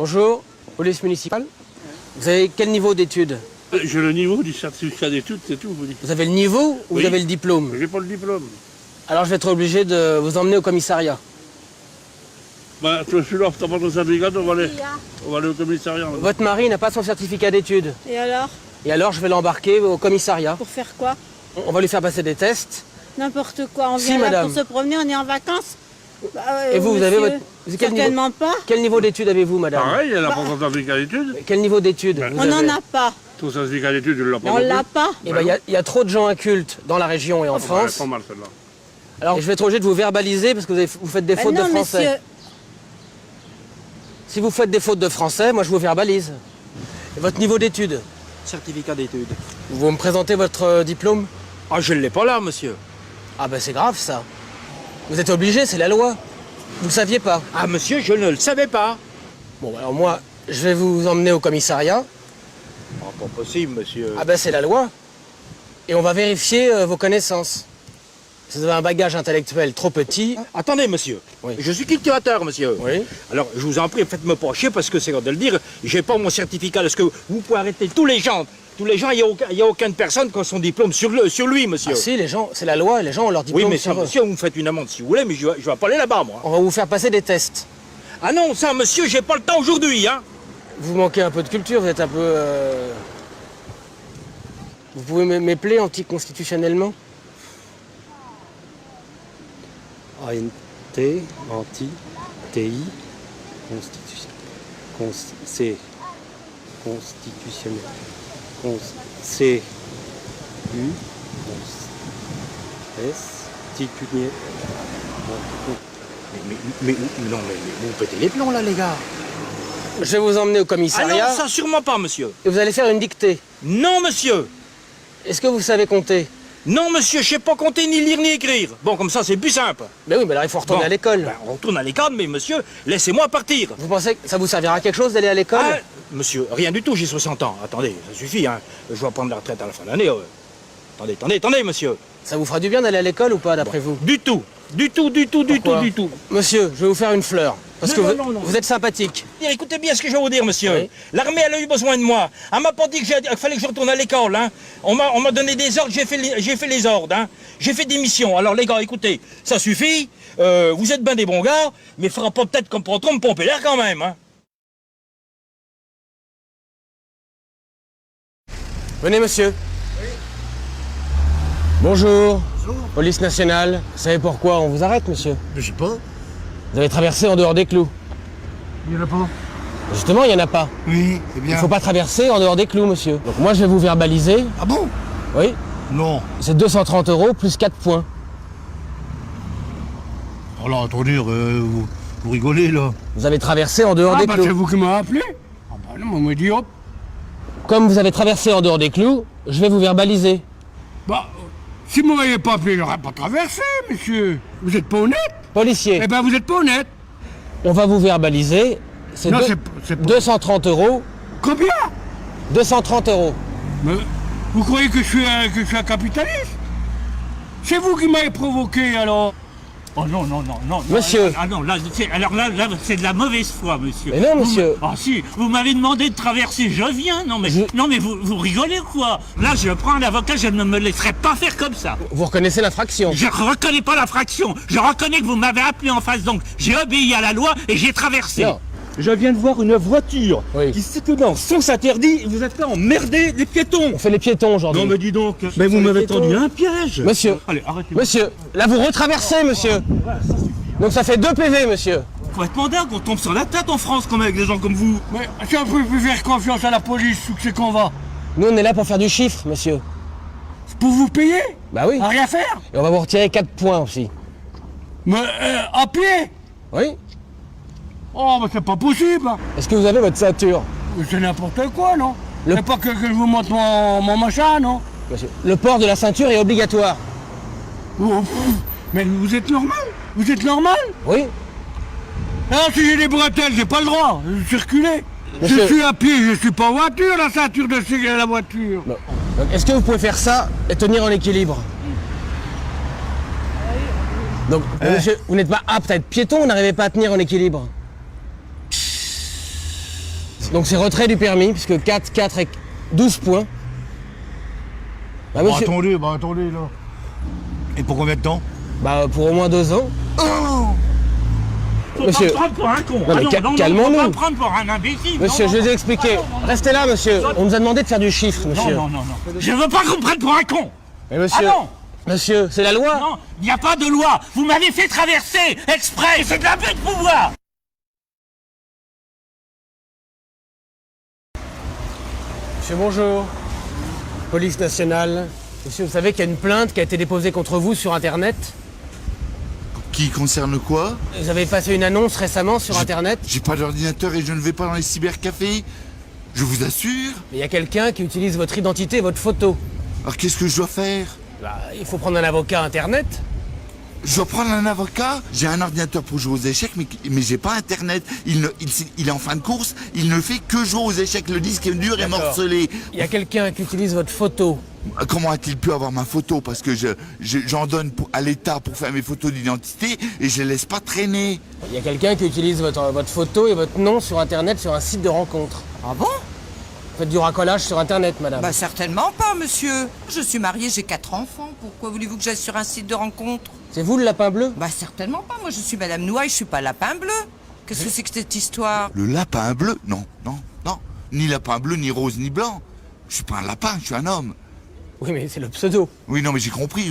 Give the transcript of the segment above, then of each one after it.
Bonjour, police municipale. Vous avez quel niveau d'études? J'ai le niveau du certificat d'études, c'est tout. Vous avez le niveau ou Oui. vous avez le diplôme? J'ai pas le diplôme. Alors je vais être obligé de vous emmener au commissariat. Bah, toi, celui-là, t'as pas ton certificat, on va aller au commissariat. Là. Votre mari n'a pas son certificat d'études. Et alors? Et alors je vais l'embarquer au commissariat. Pour faire quoi? On va lui faire passer des tests. N'importe quoi. On Si, vient là madame. pour se promener, on est en vacances. Bah, Et vous, vous avez monsieur, votre... Quel niveau... certainement pas. Quel niveau d'études avez-vous, madame? Pareil, elle n'a pas son certificat d'études. Quel niveau d'études Ben, vous On n'en avez? a pas. Ton certificat d'études, je ne l'ai pas. On non plus. l'a pas. Eh ben, il y a trop de gens incultes dans la région et en Elle France. est pas mal celle-là. Alors je vais être obligé de vous verbaliser parce que vous faites des Ben fautes non, de français. monsieur. Si vous faites des fautes de français, moi je vous verbalise. Et votre niveau d'études? Certificat d'études. Vous me présentez votre diplôme? Ah, je ne l'ai pas là, monsieur. Ah ben c'est grave ça. Vous êtes obligé, c'est la loi. Vous le saviez pas. Ah, monsieur, je ne le savais pas. Bon alors moi, je vais vous emmener au commissariat. Ah, pas possible, monsieur. Ah ben c'est la loi. Et on va vérifier vos connaissances. Si vous avez un bagage intellectuel trop petit... Attendez, monsieur. Oui. Je suis cultivateur, monsieur. Oui. Alors, je vous en prie, faites-me pas chier parce que c'est quand de le dire. J'ai pas mon certificat. Est-ce que vous pouvez arrêter tous les gens, il n'y a aucune personne qui a son diplôme sur lui, monsieur. Ah si, les gens, c'est la loi, les gens ont leur diplôme Oui, mais sur ça, eux. monsieur, vous me faites une amende si vous voulez, mais je vais pas aller là-bas, moi. On va vous faire passer des tests. Ah non, ça, monsieur, j'ai pas le temps aujourd'hui, hein. Vous manquez un peu de culture, vous êtes un peu... Vous pouvez m'épeler anticonstitutionnellement? ANT, anti, TI, constitution, C, constitutionnel, C, U, S, titunier. Mais non, mais vous pétez les plombs, là, les gars. Je vais vous emmener au Ah commissariat non, ça, sûrement pas, monsieur. et vous allez faire une dictée. Non, monsieur. Est-ce que vous savez compter? Non, monsieur, je sais pas compter, ni lire, ni écrire. Bon, comme ça, c'est plus simple. Ben oui, mais alors il faut retourner Bon. à l'école. Ben, on retourne à l'école, mais monsieur, laissez-moi partir. Vous pensez que ça vous servira à quelque chose d'aller à l'école? Ah, monsieur, rien du tout, j'ai 60 ans. Attendez, ça suffit, hein. Je vais prendre la retraite à la fin de l'année. Attendez, monsieur. Ça vous fera du bien d'aller à l'école ou pas, d'après vous? Du tout. Du tout. Pourquoi? Monsieur, je vais vous faire une fleur. Parce que Non. vous êtes sympathique. Écoutez bien ce que je vais vous dire, monsieur. Oui. L'armée, elle a eu besoin de moi. Elle m'a pas dit qu'il fallait que je retourne à l'école, hein. On m'a donné des ordres, j'ai fait les ordres, hein. J'ai fait des missions. Alors, les gars, écoutez, ça suffit. Vous êtes bien des bons gars, mais il faudra pas peut-être qu'on pourra trop me pomper l'air quand même, hein. Venez, monsieur. Bonjour. Police nationale. Vous savez pourquoi on vous arrête, monsieur? Je sais pas. Vous avez traversé en dehors des clous. Il y en a pas. Justement, il n'y en a pas. Oui, c'est Il bien. ne faut pas traverser en dehors des clous, monsieur. Donc moi, je vais vous verbaliser. Ah bon? Oui. Non. C'est 230 € plus 4 points. Alors attendez, vous rigolez là. Vous avez traversé en dehors Ah des bah c'est clous. vous qui m'avez appelé? Ah bah non, on m'a dit hop. Comme vous avez traversé en dehors des clous, je vais vous verbaliser. Bah, si vous m'aviez pas appelé, j'aurais pas traversé, monsieur. Vous êtes pas honnête? Policier, Eh ben vous êtes pas honnête. on va vous verbaliser. C'est Non, deux- c'est pas- 230 €. Combien? 230 €. Mais vous croyez que je suis un capitaliste? C'est vous qui m'avez provoqué alors. Oh non. Monsieur. Ah non, là, c'est de la mauvaise foi, monsieur. Mais non, monsieur. Ah si, vous m'avez demandé de traverser, je viens. Non mais vous rigolez quoi? Là, je prends un avocat, je ne me laisserai pas faire comme ça. Vous reconnaissez l'infraction. Je reconnais pas l'infraction. Je reconnais que vous m'avez appelé en face, donc j'ai obéi à la loi et j'ai traversé. Non. Je viens de voir une voiture Oui. qui circule dans le sens interdit et vous êtes fait emmerder les piétons. On fait les piétons aujourd'hui. Non mais dis donc, mais vous m'avez tendu un piège. Monsieur, Allez, arrêtez. monsieur, là vous retraversez, monsieur. Donc ça fait 2 PV, monsieur. Complètement dingue, on tombe sur la tête en France comme avec des gens comme vous. Mais si on peut plus faire confiance à la police, où que c'est qu'on va? Nous on est là pour faire du chiffre, monsieur. C'est pour vous payer? Bah oui. À rien faire? Et on va vous retirer 4 points aussi. Mais à pied? Oui. Oh, mais c'est pas possible. Hein. Est-ce que vous avez votre ceinture? C'est n'importe quoi, non? Le- C'est pas que je vous montre mon machin, non? Monsieur, le port de la ceinture est obligatoire. Oh, pff, mais vous êtes normal? Vous êtes normal? Oui. Ah, si j'ai des bretelles, j'ai pas le droit de circuler. Monsieur- Je suis à pied, je suis pas en voiture, la ceinture de sécurité la voiture. Bon. Donc, est-ce que vous pouvez faire ça et tenir en équilibre? Donc, monsieur, vous n'êtes pas apte à être piéton, vous n'arrivez pas à tenir en équilibre. Donc c'est retrait du permis, puisque 4, 4 et 12 points. Bah, monsieur, attendez, là. Et pour combien de temps? bah, pour au moins 2 ans. Faut Monsieur. pas me prendre pour un con. Non, mais calmons-nous. Faut pas me prendre pour un imbécile. Monsieur, Non, je non, vous ai expliqué. Restez là, monsieur. On nous a demandé de faire du chiffre, monsieur. non. Je veux pas qu'on me prenne pour un con. Mais monsieur, Ah non. monsieur, c'est la loi. Non, il n'y a pas de loi. Vous m'avez fait traverser exprès. C'est de l'abus de pouvoir. Monsieur, bonjour. Police nationale. Monsieur, vous savez qu'il y a une plainte qui a été déposée contre vous sur Internet? Qui concerne quoi? Vous avez passé une annonce récemment sur Internet? J'ai pas d'ordinateur et je ne vais pas dans les cybercafés. Je vous assure. Mais il y a quelqu'un qui utilise votre identité et votre photo. Alors qu'est-ce que je dois faire? Bah, il faut prendre un avocat Internet. Je dois prendre un avocat? J'ai un ordinateur pour jouer aux échecs, mais j'ai pas Internet. Il est en fin de course, il ne fait que jouer aux échecs. Le disque est dur et D'accord. morcelé. Il y a quelqu'un qui utilise votre photo. Comment a-t-il pu avoir ma photo? Parce que j'en donne à l'État pour faire mes photos d'identité et je les laisse pas traîner. Il y a quelqu'un qui utilise votre photo et votre nom sur Internet sur un site de rencontre. Ah bon? Vous faites du racolage sur Internet, madame. Bah certainement pas, monsieur. Je suis mariée, j'ai 4 enfants. Pourquoi voulez-vous que j'aille sur un site de rencontre? C'est vous le lapin bleu? Bah certainement pas. Moi, je suis Madame Noailles, je suis pas Lapin Bleu. Qu'est-ce que c'est que cette histoire? Le lapin bleu? Non. Ni lapin bleu, ni rose, ni blanc. Je suis pas un lapin, je suis un homme. Oui, mais c'est le pseudo. Oui, non, mais j'ai compris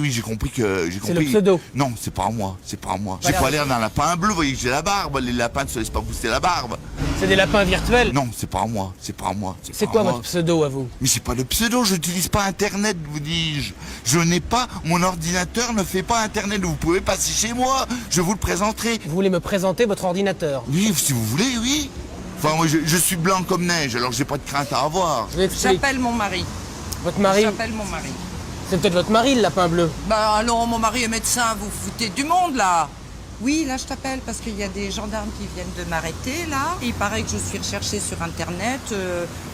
que... C'est le pseudo. Non, c'est pas à moi. J'ai pas l'air d'un lapin bleu, vous voyez que j'ai la barbe. Les lapins ne se laissent pas pousser la barbe. C'est des lapins virtuels. Non, c'est pas à moi. C'est quoi votre pseudo à vous? Mais c'est pas le pseudo, je n'utilise pas Internet, vous dis-je. Je n'ai pas... Mon ordinateur ne fait pas Internet. Vous pouvez passer chez moi, je vous le présenterai. Vous voulez me présenter votre ordinateur? Oui, si vous voulez, oui. Enfin, moi, je suis blanc comme neige, alors j'ai pas de crainte à avoir. Je vous explique. J'appelle mon mari. Votre mari? J'appelle mon mari. C'est peut-être votre mari, le lapin bleu. Bah alors, mon mari est médecin, vous foutez du monde, là. Oui, là, je t'appelle parce qu'il y a des gendarmes qui viennent de m'arrêter, là. Il paraît que je suis recherchée sur Internet.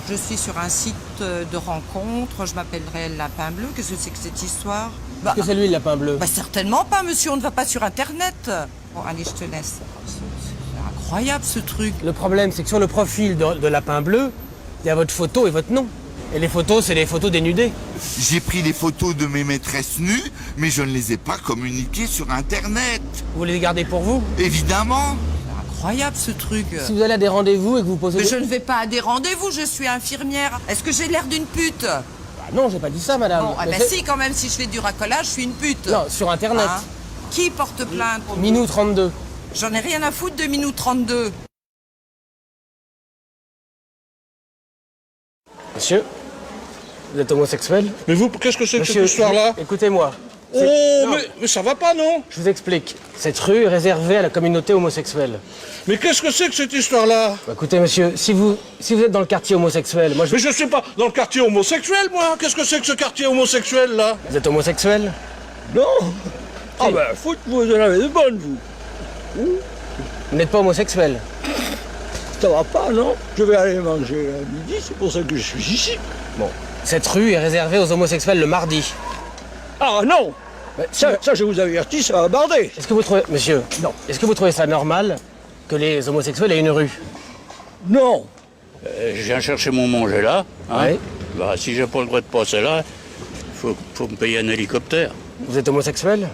Je suis sur un site de rencontre. Je m'appellerai Lapin Bleu. Qu'est-ce que c'est que cette histoire? Est-ce que c'est lui, le lapin bleu? Bah certainement pas, monsieur. On ne va pas sur Internet. Bon, allez, je te laisse. C'est incroyable, ce truc. Le problème, c'est que sur le profil de lapin bleu, il y a votre photo et votre nom. Et les photos, c'est des photos dénudées. J'ai pris des photos de mes maîtresses nues, mais je ne les ai pas communiquées sur Internet. Vous voulez les garder pour vous? Évidemment. C'est incroyable, ce truc. Si vous allez à des rendez-vous et que vous posez... Mais je ne vais pas à des rendez-vous, je suis infirmière. Est-ce que j'ai l'air d'une pute? Ah non, j'ai pas dit ça, madame. Bon, ah Mais ben c'est- si, quand même, si je fais du racolage, je suis une pute. Non, sur Internet. Hein? Qui porte plainte? Minou 32. J'en ai rien à foutre de Minou 32. Monsieur, vous êtes homosexuel? Mais vous, qu'est-ce que c'est que cette Monsieur, histoire-là? écoutez-moi. Oh, Non. mais ça va pas, non? Je vous explique. Cette rue est réservée à la communauté homosexuelle. Mais qu'est-ce que c'est que cette histoire-là? Bah, écoutez, monsieur, si vous êtes dans le quartier homosexuel, moi je... Mais je suis pas dans le quartier homosexuel, moi. Qu'est-ce que c'est que ce quartier homosexuel, là? Vous êtes homosexuel? Non. Ah ben, foot, vous en avez de bonnes, vous. Vous n'êtes pas homosexuel? Ça va pas, non? Je vais aller manger à midi, c'est pour ça que je suis ici. Bon. Cette rue est réservée aux homosexuels le mardi. Ah non! Mais Ça, je vous avertis, ça va barder. Est-ce que vous trouvez... Monsieur, non. Est-ce que vous trouvez ça normal que les homosexuels aient une rue? Non. Je viens chercher mon manger là. Hein. Oui. Bah, si j'ai pas le droit de passer là, faut me payer un hélicoptère. Vous êtes homosexuel?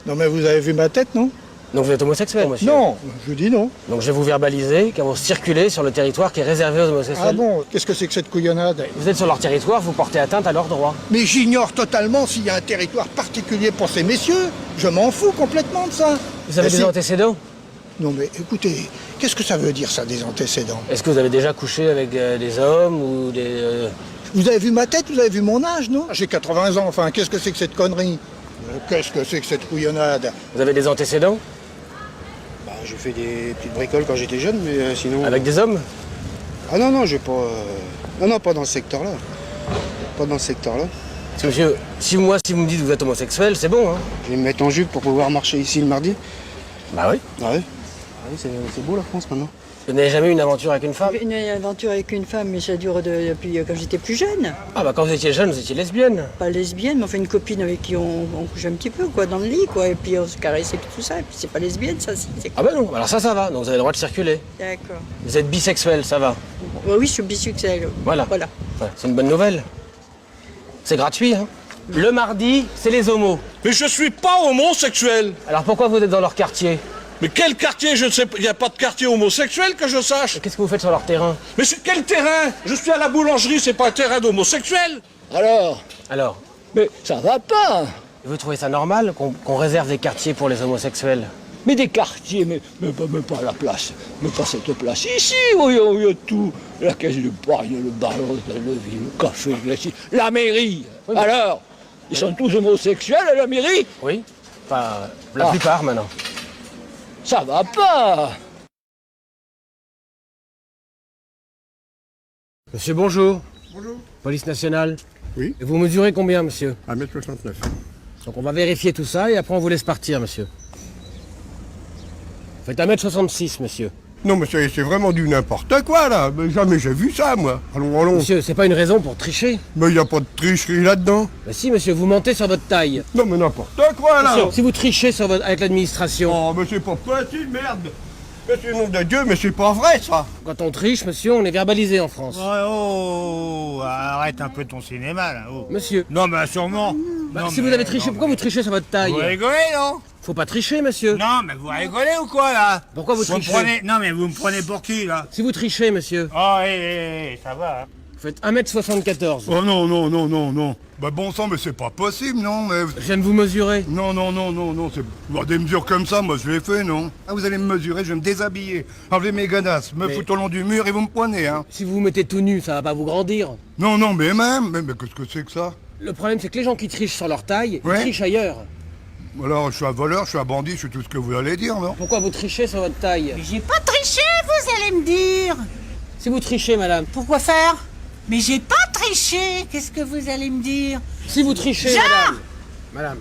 Non mais vous avez vu ma tête, non? Donc vous êtes homosexuel, monsieur? Non, je dis non. Donc je vais vous verbaliser car vous circulez sur le territoire qui est réservé aux homosexuels. Ah bon, qu'est-ce que c'est que cette couillonnade? Vous êtes sur leur territoire, vous portez atteinte à leurs droits. Mais j'ignore totalement s'il y a un territoire particulier pour ces messieurs. Je m'en fous complètement de ça. Vous avez Mais des c'est- antécédents? Non mais écoutez, qu'est-ce que ça veut dire ça, des antécédents? Est-ce que vous avez déjà couché avec des hommes ou des... Vous avez vu ma tête, vous avez vu mon âge, non? J'ai 80 ans, enfin, qu'est-ce que c'est que cette connerie? Qu'est-ce que c'est que cette couillonnade? Vous avez des antécédents? Bah, j'ai fait des petites bricoles quand j'étais jeune, mais sinon... Avec des hommes? Ah non, non, j'ai pas... Non, pas dans ce secteur-là. Pas dans ce secteur-là. Parce que monsieur, si vous me dites que vous êtes homosexuel, c'est bon, hein? Je vais me mettre en jupe pour pouvoir marcher ici le mardi. Bah oui. Ah oui? Ah oui, c'est beau la France maintenant. Vous n'avez jamais eu une aventure avec une femme? Une aventure avec une femme, mais ça dure depuis quand j'étais plus jeune. Ah bah quand vous étiez jeune, vous étiez lesbienne. Pas lesbienne, mais enfin une copine avec qui on couche un petit peu, quoi, dans le lit, quoi. Et puis on se caressait et tout ça. Et puis c'est pas lesbienne, ça, c'est Ah bah non, alors ça va. Donc vous avez le droit de circuler. D'accord. Vous êtes bisexuel, ça va. Oui, je suis bisexuelle. Voilà. Ouais, c'est une bonne nouvelle. C'est gratuit, hein. Le mardi, c'est les homos. Mais je suis pas homosexuel. Alors pourquoi vous êtes dans leur quartier? Mais quel quartier? Je ne sais pas. Il n'y a pas de quartier homosexuel que je sache. Qu'est-ce que vous faites sur leur terrain? Mais c'est quel terrain? Je suis à la boulangerie, c'est pas un terrain d'homosexuel. Alors Mais ça va pas. Vous trouvez ça normal qu'on réserve des quartiers pour les homosexuels? Mais des quartiers, mais pas la place. Mais pas cette place ici, où il y a tout. La caisse de paille, le bar, l'hôtel de ville, le café, la mairie. Oui, mais... Alors, ils sont tous homosexuels à la mairie? Oui, enfin, la plupart maintenant. Ça va pas. Monsieur, bonjour. Bonjour. Police nationale. Oui. Et vous mesurez combien, monsieur? 1m69. Donc on va vérifier tout ça et après on vous laisse partir, monsieur. Vous faites 1m66, monsieur. Non, mais c'est vraiment du n'importe quoi, là. Mais jamais j'ai vu ça, moi. Allons. Monsieur, c'est pas une raison pour tricher. Mais il n'y a pas de tricherie là-dedans. Bah si, monsieur, vous mentez sur votre taille. Non, mais n'importe quoi, là. Monsieur, si vous trichez avec l'administration... Oh, mais c'est pas possible, merde. Mais c'est le nom de Dieu, mais c'est pas vrai, ça. Quand on triche, monsieur, on est verbalisé en France. Oh, arrête un peu ton cinéma, là. Oh. Monsieur. Non, mais sûrement. Bah, Non, si mais- vous avez triché, non, pourquoi mais- vous trichez sur votre taille? Vous rigolez, non? Faut pas tricher, monsieur. Non, mais vous rigolez ou quoi, là? Pourquoi vous me trichez? prenez... Non, mais vous me prenez pour qui, là? Si vous trichez, monsieur, Oh, hé, ça va. Hein. vous faites 1m74. Oh non. Bah bon sang, mais c'est pas possible, non, mais... Je viens de vous mesurer. Non, c'est... Bon, des mesures comme ça, moi, je l'ai fait, non? Ah, vous allez me mesurer, je vais me déshabiller, enlever mes gadasses, me Mais- foutre au long du mur et vous me prenez, hein? Si vous vous mettez tout nu, ça va pas vous grandir. Non, mais mais qu'est-ce que c'est que ça? Le problème, c'est que les gens qui trichent sur leur taille, Ouais. ils trichent ailleurs. Alors, je suis un voleur, je suis un bandit, je suis tout ce que vous allez dire, non? Pourquoi vous trichez sur votre taille? Mais j'ai pas triché, vous allez me dire. Si vous trichez, madame. Pourquoi faire? Mais j'ai pas triché, qu'est-ce que vous allez me dire? Si vous trichez, Jean madame. Madame,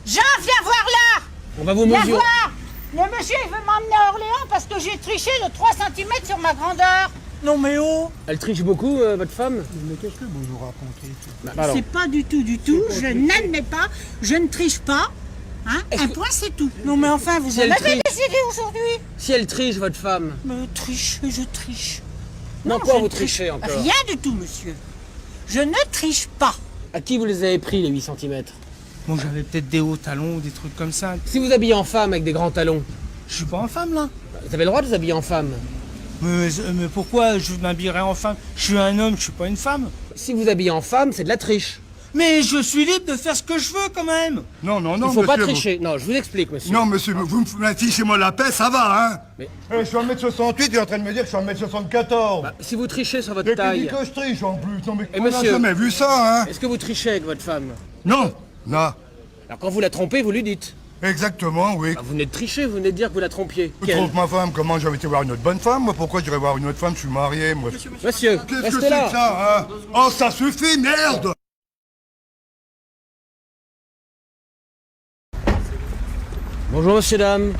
Jean, viens voir là. on va vous Viens mesurer. voir. Le monsieur, il veut m'emmener à Orléans parce que j'ai triché de 3 cm sur ma grandeur. Non mais oh. Elle triche beaucoup, votre femme? Mais qu'est-ce que vous racontez? Bah, pardon. C'est pas du tout, je n'admets pas, je ne triche pas. Hein? Un point, c'est tout. Non mais enfin, vous Si en elle avez triche- décidé aujourd'hui. Si elle triche, votre femme. Me triche, je triche. Non, quoi je vous ne triche trichez encore? Rien du tout, monsieur. Je ne triche pas. À qui vous les avez pris, les 8 cm? Bon, j'avais peut-être des hauts talons ou des trucs comme ça. Si vous habillez en femme avec des grands talons, Je suis pas en femme, là. vous avez le droit de vous habiller en femme. Mais pourquoi je m'habillerais en femme? Je suis un homme, je suis pas une femme. Si vous habillez en femme, c'est de la triche. Mais je suis libre de faire ce que je veux, quand même. Non, Il faut pas monsieur, tricher. Non, je vous explique, monsieur. Non, monsieur, vous me fichez-moi la paix, ça va, hein? Mais- Je suis 1m68, il est en train de me dire que je suis 1m74. Bah, si vous trichez sur votre Mais qui dit taille, que je triche en plus? Non, mais Et on a monsieur jamais vu ça, hein? est-ce que vous trichez avec votre femme? Non. Alors quand vous la trompez, vous lui dites. Exactement, oui. Bah, vous venez de tricher, vous venez de dire que vous la trompiez. Je trompe ma femme, comment j'avais été voir une autre bonne femme? Moi, pourquoi j'irais voir une autre femme? Je suis marié, moi. Monsieur, Qu'est-ce que restez c'est là. que ça, hein? Oh, ça suffit, merde! Bonjour, monsieur, dame.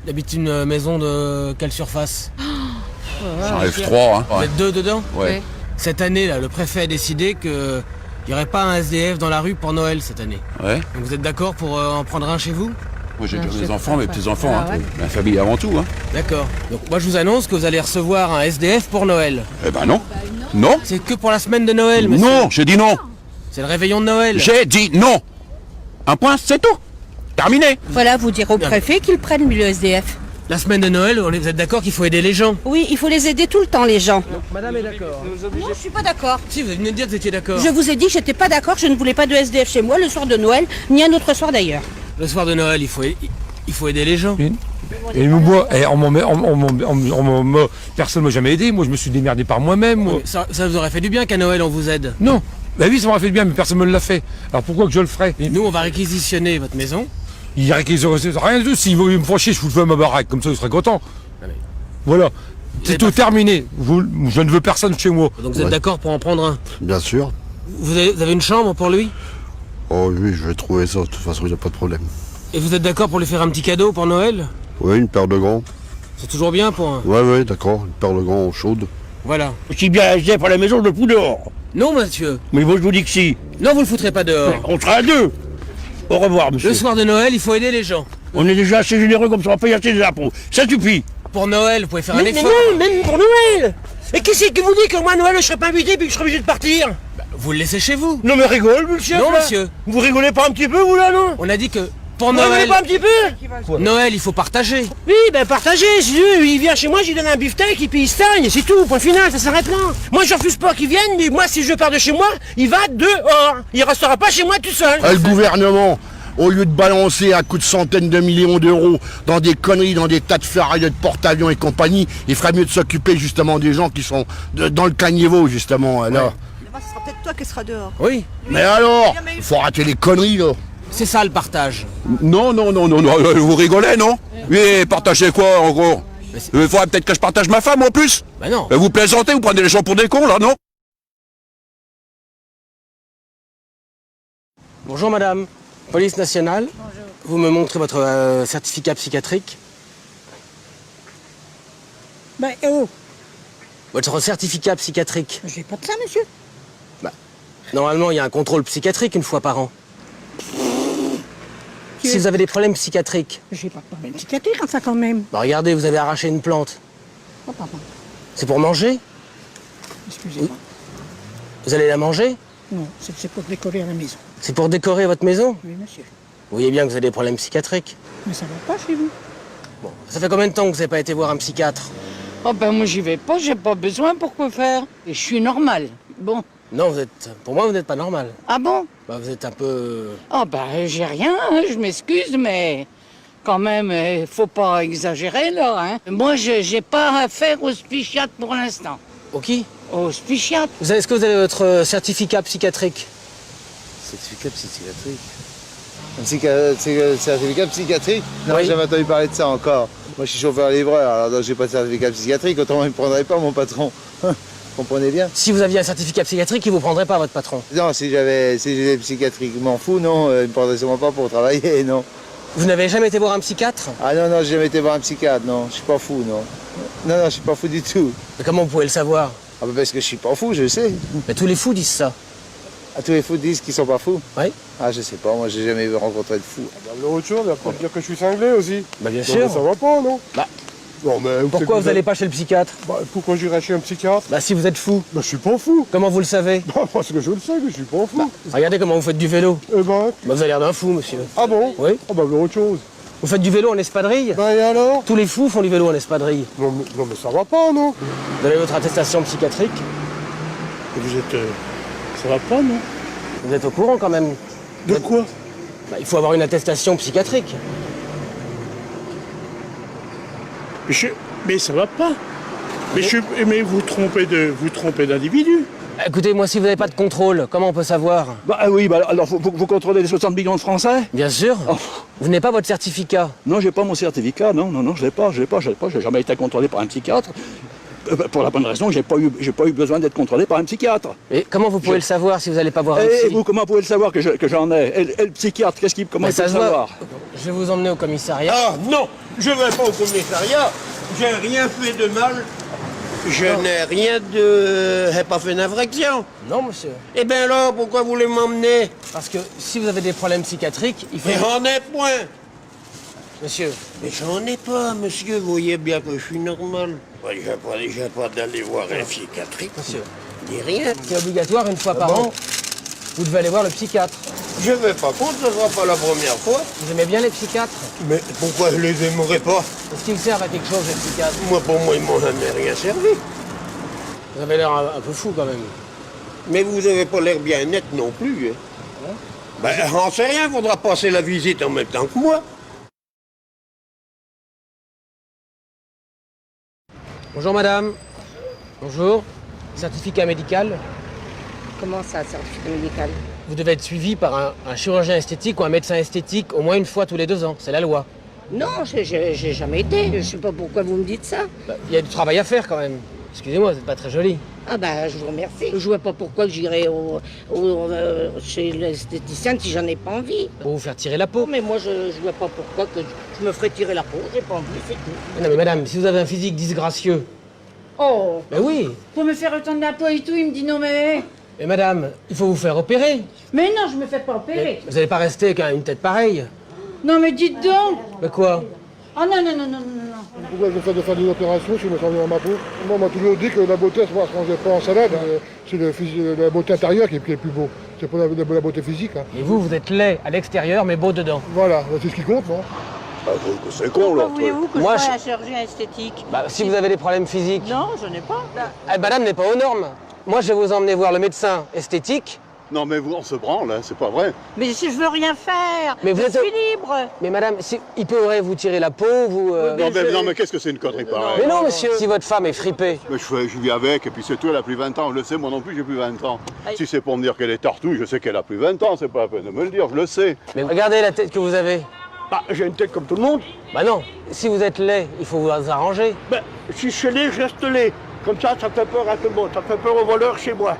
Il habite une maison de quelle surface? J'enlève 3, hein. Vous êtes deux dedans? Ouais. Cette année, là, le préfet a décidé qu'il n'y aurait pas un SDF dans la rue pour Noël cette année. Ouais. Donc vous êtes d'accord pour en prendre un chez vous? Moi, j'ai déjà mes enfants, mes petits-enfants, hein. Ma famille avant tout, hein. D'accord. Donc moi je vous annonce que vous allez recevoir un SDF pour Noël. Eh ben non. Non. C'est que pour la semaine de Noël, monsieur. Non, j'ai dit non. C'est le réveillon de Noël. J'ai dit non. Un point, c'est tout. Terminé. Voilà, vous dire au préfet qu'il prenne le SDF. La semaine de Noël, vous êtes d'accord qu'il faut aider les gens? Oui, il faut les aider tout le temps, les gens. Donc madame est d'accord. Non, je suis pas d'accord. Si, vous venez de dire que vous étiez d'accord. Je vous ai dit que j'étais pas d'accord, je ne voulais pas de SDF chez moi le soir de Noël, ni un autre soir d'ailleurs. Le soir de Noël, il faut aider les gens. Et moi, personne m'a jamais aidé. Moi, je me suis démerdé par moi-même. Moi. Ça vous aurait fait du bien qu'à Noël on vous aide. Non. Bah oui, ça m'aurait fait du bien, mais personne me l'a fait. Alors pourquoi que je le ferais? Nous, on va réquisitionner votre maison. Il dirait qu'ils auraient rien du tout. S'ils veulent me faire chier, je vous le fais à ma baraque. Comme ça, ils seraient contents. Voilà. C'est tout terminé. Je ne veux personne chez moi. Donc vous êtes d'accord pour en prendre un? Bien sûr. Vous avez une chambre pour lui? Oh oui, je vais trouver ça. De toute façon, il n'y a pas de problème. Et vous êtes d'accord pour lui faire un petit cadeau pour Noël? Oui, une paire de gants. C'est toujours bien pour un... Ouais, d'accord. Une paire de gants chaude. Voilà. Si bien SDF à la maison, je le fous dehors. Non, monsieur. Mais moi, je vous dis que si. Non, vous le foutrez pas dehors. On sera à deux. Au revoir, monsieur. Le soir de Noël, il faut aider les gens. On est déjà assez généreux comme ça, on paye assez des impôts. Ça suffit. Pour Noël, vous pouvez faire un effort. non, même pour Noël. Et qui c'est qui vous dit que moi, Noël, je serai pas invité puis que je serai obligé de partir? Vous le laissez chez vous. Non mais rigole, monsieur. Non, là. monsieur. Vous rigolez pas un petit peu, vous là, non? On a dit que pour Vous rigolez Noël... pas un petit peu? Noël, il faut partager. Oui, ben partagez, si il vient chez moi, je lui donne un beefsteak et puis il stagne, c'est tout, point final, ça s'arrête là. Moi je refuse pas qu'il vienne, mais moi si je pars de chez moi, il va dehors. Il restera pas chez moi tout seul. Le gouvernement, au lieu de balancer à coups de centaines de millions d'euros dans des conneries, dans des tas de ferrailles de porte-avions et compagnie, il ferait mieux de s'occuper justement des gens qui sont dans le caniveau justement. Alors. Ce sera peut-être toi qui sera dehors. Oui. Mais alors, il faut arrêter les conneries là. C'est ça le partage. Non, vous rigolez, non? Oui, partagez quoi, en gros? Il faudrait peut-être que je partage ma femme, en plus? Bah non. Vous plaisantez, vous prenez les gens pour des cons, là, non? Bonjour madame, police nationale. Bonjour. Vous me montrez votre certificat psychiatrique. Ben, oh, Votre certificat psychiatrique. j'ai pas de ça, monsieur. Normalement, il y a un contrôle psychiatrique une fois par an. Si vous avez des problèmes psychiatriques. J'ai pas de problème psychiatrique, enfin, quand même. Bah regardez, vous avez arraché une plante. Oh, pardon. C'est pour manger? Excusez-moi. Vous allez la manger? Non, c'est pour décorer à la maison. C'est pour décorer votre maison? Oui, monsieur. Vous voyez bien que vous avez des problèmes psychiatriques. Mais ça va pas chez vous. Bon, ça fait combien de temps que vous n'avez pas été voir un psychiatre? Oh ben moi j'y vais pas, j'ai pas besoin, pourquoi faire? Et je suis normale. Bon. Non, pour moi, vous n'êtes pas normal. Ah bon? Bah, vous êtes un peu... Oh ben j'ai rien, hein, je m'excuse, mais quand même, faut pas exagérer là. Hein. Moi j'ai pas affaire au psychiatre pour l'instant. Au qui? Au psychiatre. Est-ce que vous avez votre certificat psychiatrique? Certificat psychiatrique? Certificat psychiatrique? Non, j'ai jamais entendu parler de ça encore. Moi, je suis chauffeur-livreur, alors donc j'ai pas de certificat psychiatrique, autrement il ne me prendrait pas, mon patron. Comprenez bien? Si vous aviez un certificat psychiatrique, il ne vous prendrait pas, votre patron? Non, si j'étais psychiatriquement fou, non, il ne me prendrait sûrement pas pour travailler, non. Vous n'avez jamais été voir un psychiatre? Ah non, j'ai jamais été voir un psychiatre, non, je suis pas fou, non. Non, je suis pas fou du tout. Mais comment vous pouvez le savoir? Ah bah parce que je suis pas fou, je sais. Mais tous les fous disent ça. Ah, tous les fous disent qu'ils sont pas fous? Oui. Ah, je sais pas, moi j'ai jamais rencontré de fou. L'autre chose, il va pas me dire que je suis cinglé aussi. Bah bien Non, sûr. mais ça va pas, non? Bah. Non, mais Pourquoi vous n'allez pas chez le psychiatre? Bah, pourquoi j'irai chez un psychiatre? Bah si vous êtes fou. Bah je suis pas fou. Comment vous le savez? Bah parce que je le sais que je suis pas fou. Regardez comment vous faites du vélo. Eh ben... Bah vous avez l'air d'un fou, monsieur. Ah bon? Oui. Ah bah autre chose. Vous faites du vélo en espadrille? Bah et alors? Tous les fous font du vélo en espadrille. Non mais ça va pas, non? Vous avez votre attestation psychiatrique? Et vous êtes... ça va pas, non? Vous êtes au courant quand même? De quoi? Bah, il faut avoir une attestation psychiatrique. Mais ça va pas. Mais vous trompez d'individu. Écoutez, moi, si vous n'avez pas de contrôle, comment on peut savoir? Bah oui, bah alors vous contrôlez les 60 millions de Français? Bien sûr. Oh. Vous n'avez pas votre certificat? Non, j'ai pas mon certificat, non, je l'ai pas, j'ai jamais été contrôlé par un psychiatre. Pour la bonne raison, j'ai pas eu besoin d'être contrôlé par un psychiatre. Et comment vous pouvez le savoir si vous n'allez pas voir un Et psy? vous, comment vous pouvez le savoir que j'en ai? Et le psychiatre, comment il peut le savoir? Je vais vous emmener au commissariat. Ah non, je vais pas au commissariat. J'ai rien fait de mal. Je n'ai rien de... J'ai pas fait d'infraction. Non, monsieur. Eh bien alors, pourquoi vous voulez m'emmener? Parce que si vous avez des problèmes psychiatriques, il faut... Mais j'en ai point. Monsieur. Mais j'en ai pas, monsieur. Vous voyez bien que je suis normal. J'ai pas d'aller voir un psychiatrique. Monsieur. Ni rien. C'est obligatoire, une fois par an, vous devez aller voir le psychiatre. Je vais pas contre, ce sera pas la première fois. Vous aimez bien les psychiatres? Mais pourquoi je les aimerais pas? Est-ce qu'ils servent à quelque chose, les psychiatres? Moi, pour moi, ils m'ont jamais rien servi. Vous avez l'air un peu fou, quand même. Mais vous avez pas l'air bien net non plus. Hein? Ben, j'en sais rien, faudra passer la visite en même temps que moi. Bonjour, madame. Bonjour. Certificat médical? Comment ça, certificat médical? Vous devez être suivi par un chirurgien esthétique ou un médecin esthétique au moins une fois tous les 2 ans. C'est la loi. Non, j'ai jamais été. Je sais pas pourquoi vous me dites ça. Il y a du travail à faire, quand même. Excusez-moi, vous n'êtes pas très jolie. Ah bah, je vous remercie. Je vois pas pourquoi j'irais chez l'esthéticienne si j'en ai pas envie. Pour vous faire tirer la peau. Mais moi, je vois pas pourquoi que je me ferais tirer la peau. J'ai pas envie, c'est tout. Non mais madame, si vous avez un physique disgracieux... Oh. Mais oui. Pour me faire retendre la peau et tout, il me dit non mais... Mais madame, il faut vous faire opérer. Mais non, je me fais pas opérer. Mais vous n'allez pas rester avec une tête pareille. Non mais dites donc. Mais quoi? Oh non. Pourquoi je fais de faire des opérations si je me sens bien dans ma peau? Moi, on m'a toujours dit que la beauté, ça ne se mange pas en salade. C'est la beauté intérieure qui est le plus beau. C'est pas la beauté physique. Hein. Et vous êtes laid à l'extérieur, mais beau dedans. Voilà, c'est ce qui compte, non? C'est con, là. Pourquoi voulez-vous que Moi, je fasse la chirurgie esthétique? Bah, si vous avez des problèmes physiques. Non, je n'ai pas. Madame n'est pas aux normes. Moi, je vais vous emmener voir le médecin esthétique. Non, mais on se branle, hein, c'est pas vrai. Mais si je veux rien faire, Mais vous je êtes- suis libre. Mais madame, il pourrait vous tirer la peau, vous... Non, mais qu'est-ce que c'est une connerie pareille? Mais non, monsieur. Si votre femme est fripée. Mais je vis avec, et puis c'est tout, elle a plus 20 ans, je le sais, moi non plus j'ai plus 20 ans. Si c'est pour me dire qu'elle est tartouille, je sais qu'elle a plus 20 ans, c'est pas la peine de me le dire, je le sais. Mais regardez la tête que vous avez. Bah, j'ai une tête comme tout le monde. Bah non, si vous êtes laid, il faut vous arranger. Ben, si je suis laid, je reste laid. Comme ça fait peur à tout le monde. Ça fait peur aux voleurs chez moi.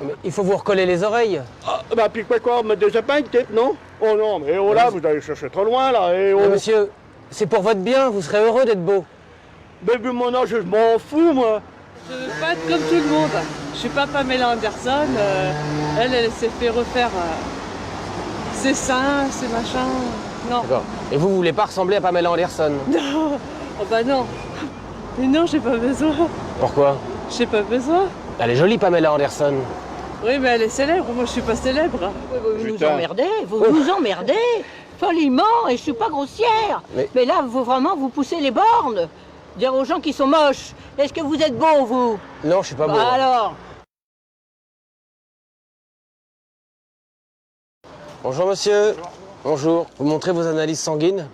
Mais il faut vous recoller les oreilles. Ah, bah, puis quoi, mettre des épingles, peut-être, non? Oh non, mais oh là, vous allez chercher trop loin, là. Et oh. Mais monsieur, c'est pour votre bien, vous serez heureux d'être beau. Mais vu mon âge, je m'en fous, moi. Je veux pas être comme tout le monde. Je suis pas Pamela Anderson. Elle s'est fait refaire ses seins, ses machins. Non. D'accord. Et vous voulez pas ressembler à Pamela Anderson? Non. Oh bah non. Mais non, j'ai pas besoin. Pourquoi? J'ai pas besoin. Elle est jolie, Pamela Anderson. Oui, mais elle est célèbre. Moi, je suis pas célèbre. Vous nous emmerdez, vous nous emmerdez. Follement, et je suis pas grossière. Mais là, vous vraiment, vous poussez les bornes. Dire aux gens qui sont moches. Est-ce que vous êtes beau, vous? Non, je suis pas beau. Bah alors. Bonjour monsieur. Bonjour. Vous montrez vos analyses sanguines?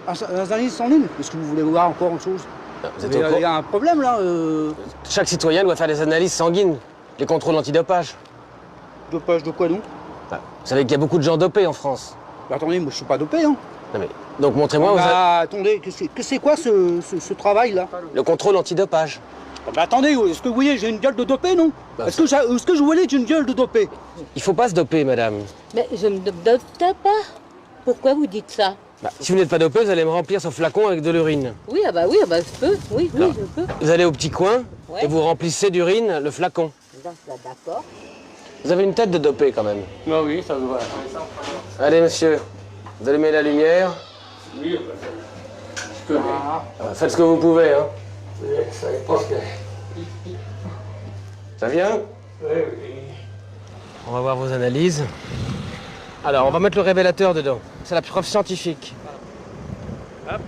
Analyse sanguine? Est-ce que vous voulez voir encore autre chose? Vous êtes Il y a un problème là. Chaque citoyen doit faire des analyses sanguines, les contrôles antidopage. Dopage de quoi, nous? Vous savez qu'il y a beaucoup de gens dopés en France. Bah, attendez, moi je suis pas dopé, hein. Non mais, donc montrez-moi... Attendez, c'est quoi ce travail là? Le contrôle antidopage. Bah attendez, est-ce que vous voyez, j'ai une gueule de dopé, non? Est-ce que je voulais que j'ai une gueule de dopé? Il faut pas se doper, madame. Mais je ne dope pas. Pourquoi vous dites ça? Si vous n'êtes pas dopé, vous allez me remplir ce flacon avec de l'urine. Oui, ah bah je peux. Oui, je peux. Vous allez au petit coin Ouais. et vous remplissez d'urine le flacon. D'accord. Vous avez une tête de dopé quand même. Non, oui, ça se voit. Allez monsieur, vous allumez la lumière. Oui, je connais. Faites ce que vous pouvez, hein. Ça dépend. Ça vient? Oui. On va voir vos analyses. Alors, on va mettre le révélateur dedans. C'est la preuve scientifique. Hop.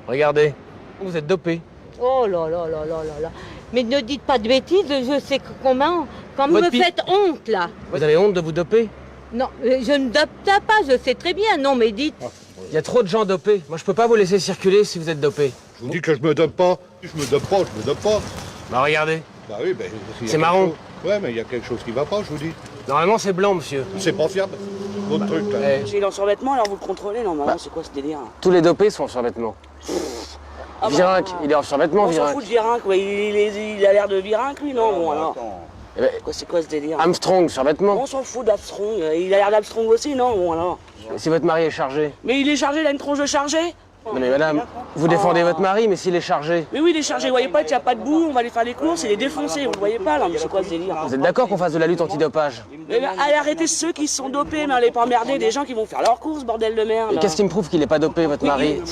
Regardez, vous êtes dopé. Oh là là là là là là. Mais ne dites pas de bêtises, je sais comment vous me faites honte là. Vous avez honte de vous doper? Non, je ne dope pas, je sais très bien. Non, mais dites. Il y a trop de gens dopés. Moi, je peux pas vous laisser circuler si vous êtes dopé. Je vous dis que je me dope pas. Je me dope pas, je me dope pas. Bah regardez. Bah oui, ben... C'est marron. Ouais, mais il y a quelque chose qui va pas, je vous dis. Normalement, c'est blanc, monsieur. C'est pas fiable, votre truc, là. Il est en survêtement, alors vous le contrôlez, normalement, c'est quoi ce délire? Tous les dopés sont en survêtement. Virenque, il est en survêtement, On s'en Virenque. fout de Virenque, ouais. Il a l'air de Virenque, lui, non? Bon, alors. Eh ben, C'est quoi ce délire? Armstrong, survêtement. On s'en fout d'Armstrong. Il a l'air d'Armstrong aussi, non? Bon, alors. Si votre mari est chargé. Mais il est chargé, il a une tronche de chargé? Non mais madame, vous défendez votre mari, mais s'il est chargé. Mais oui, il est chargé, vous voyez pas, il tient pas debout, on va aller faire les courses, il est défoncé, vous le voyez pas, là, mais c'est quoi ce délire? Vous êtes d'accord qu'on fasse de la lutte antidopage? Mais allez arrêter ceux qui sont dopés, mais allez pas emmerder des gens qui vont faire leurs courses, bordel de merde. Et qu'est-ce qui me prouve qu'il est pas dopé, votre mari?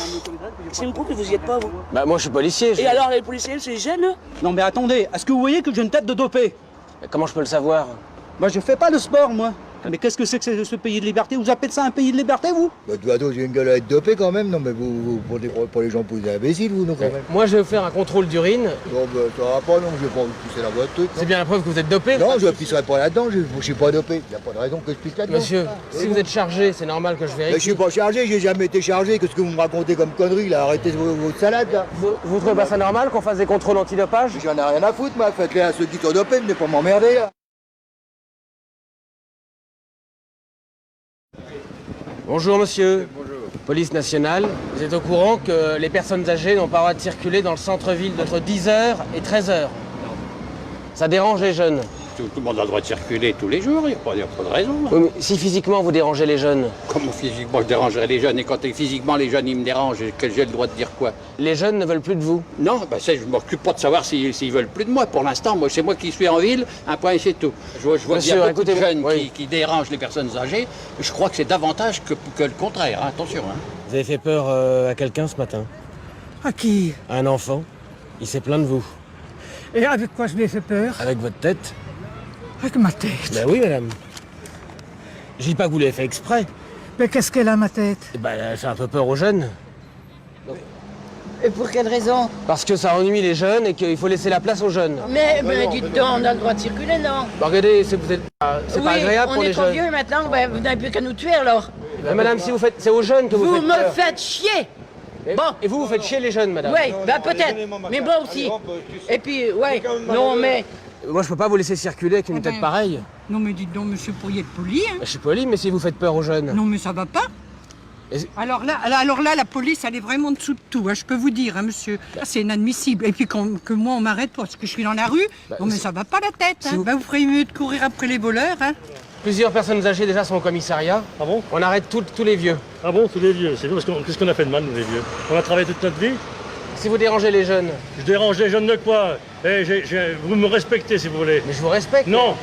C'est me prouve que vous y êtes pas, vous. Bah moi je suis policier. Et alors, les policiers, c'est gêneux? Non mais attendez, est-ce que vous voyez que j'ai une tête de dopé? Comment je peux le savoir? Moi je fais pas de sport, moi. Mais qu'est-ce que c'est que ce pays de liberté? Vous appelez ça un pays de liberté, vous? Bah, toi, j'ai une gueule à être dopé quand même, non mais vous pour les gens pour des imbéciles, vous, non, quand même. Moi je vais vous faire un contrôle d'urine. Non, bah, ça va pas, non, je vais pas vous pousser la boîte truc. C'est bien la preuve que vous êtes dopé? Non, je ne pisserai pas là-dedans, je suis pas dopé. Il n'y a pas de raison que je pisse là-dedans. Monsieur, si vous êtes chargé, c'est normal que je vérifie. Mais je suis pas chargé, j'ai jamais été chargé. Qu'est-ce que vous me racontez comme conneries, là? Arrêtez votre salade, là. Vous trouvez pas ça normal qu'on fasse des contrôles antidopage? J'en ai rien à foutre, moi. Faites-les à ceux qui sont dopés, venez pas m'emmerder, là. Bonjour monsieur. Bonjour. Police nationale, vous êtes au courant que les personnes âgées n'ont pas le droit de circuler dans le centre-ville entre 10h et 13h. Ça dérange les jeunes. Tout le monde a le droit de circuler tous les jours, il n'y a pas de raison. Oui, mais si physiquement vous dérangez les jeunes. Comment physiquement je dérangerais les jeunes? Et quand physiquement les jeunes ils me dérangent, j'ai le droit de dire quoi? Les jeunes ne veulent plus de vous. Non, ben ça, je ne m'occupe pas de savoir s'ils veulent plus de moi. Pour l'instant, moi, c'est moi qui suis en ville, un point et c'est tout. Je vois Monsieur, bien beaucoup de écoutez-moi, jeunes oui. qui dérangent les personnes âgées. Je crois que c'est davantage que le contraire, hein, attention. Hein. Vous avez fait peur à quelqu'un ce matin? À qui? À un enfant. Il s'est plaint de vous. Et avec quoi je lui ai fait peur? Avec votre tête? Avec ma tête. Ben oui, madame. Je dis pas que vous l'avez fait exprès. Mais qu'est-ce qu'elle a, ma tête? Ben, elle fait un peu peur aux jeunes. Et pour quelle raison? Parce que ça ennuie les jeunes et qu'il faut laisser la place aux jeunes. Mais dites donc, on a le droit de circuler, non? Ben, regardez, vous êtes c'est pas agréable pour les on est trop jeunes. vieux maintenant, ben, vous n'avez plus qu'à nous tuer alors. Mais madame, si vous faites, c'est aux jeunes que vous faites Vous peur. me faites chier. Bon. Et vous faites chier les jeunes, madame. Oui, ben peut-être, mais moi aussi. Et puis, ouais, non mais... Moi, je peux pas vous laisser circuler avec une tête pareille. Non mais dites donc, monsieur, pourriez être poli, hein. Je suis poli, mais si vous faites peur aux jeunes. Non mais ça va pas. Alors là, la police, elle est vraiment en dessous de tout, hein, je peux vous dire, hein, monsieur. C'est inadmissible. Et puis que moi, on m'arrête parce que je suis dans la rue. Non mais ça va pas la tête. Hein. Vous ferez mieux de courir après les voleurs. Hein. Plusieurs personnes âgées déjà sont au commissariat. Ah bon? On arrête tous les vieux. Ah bon, tous les vieux? C'est parce qu'est-ce qu'on a fait de mal, nous, les vieux? On a travaillé toute notre vie? Si vous dérangez les jeunes. Je dérange les jeunes de quoi? Vous me respectez, si vous voulez. Mais je vous respecte. Non.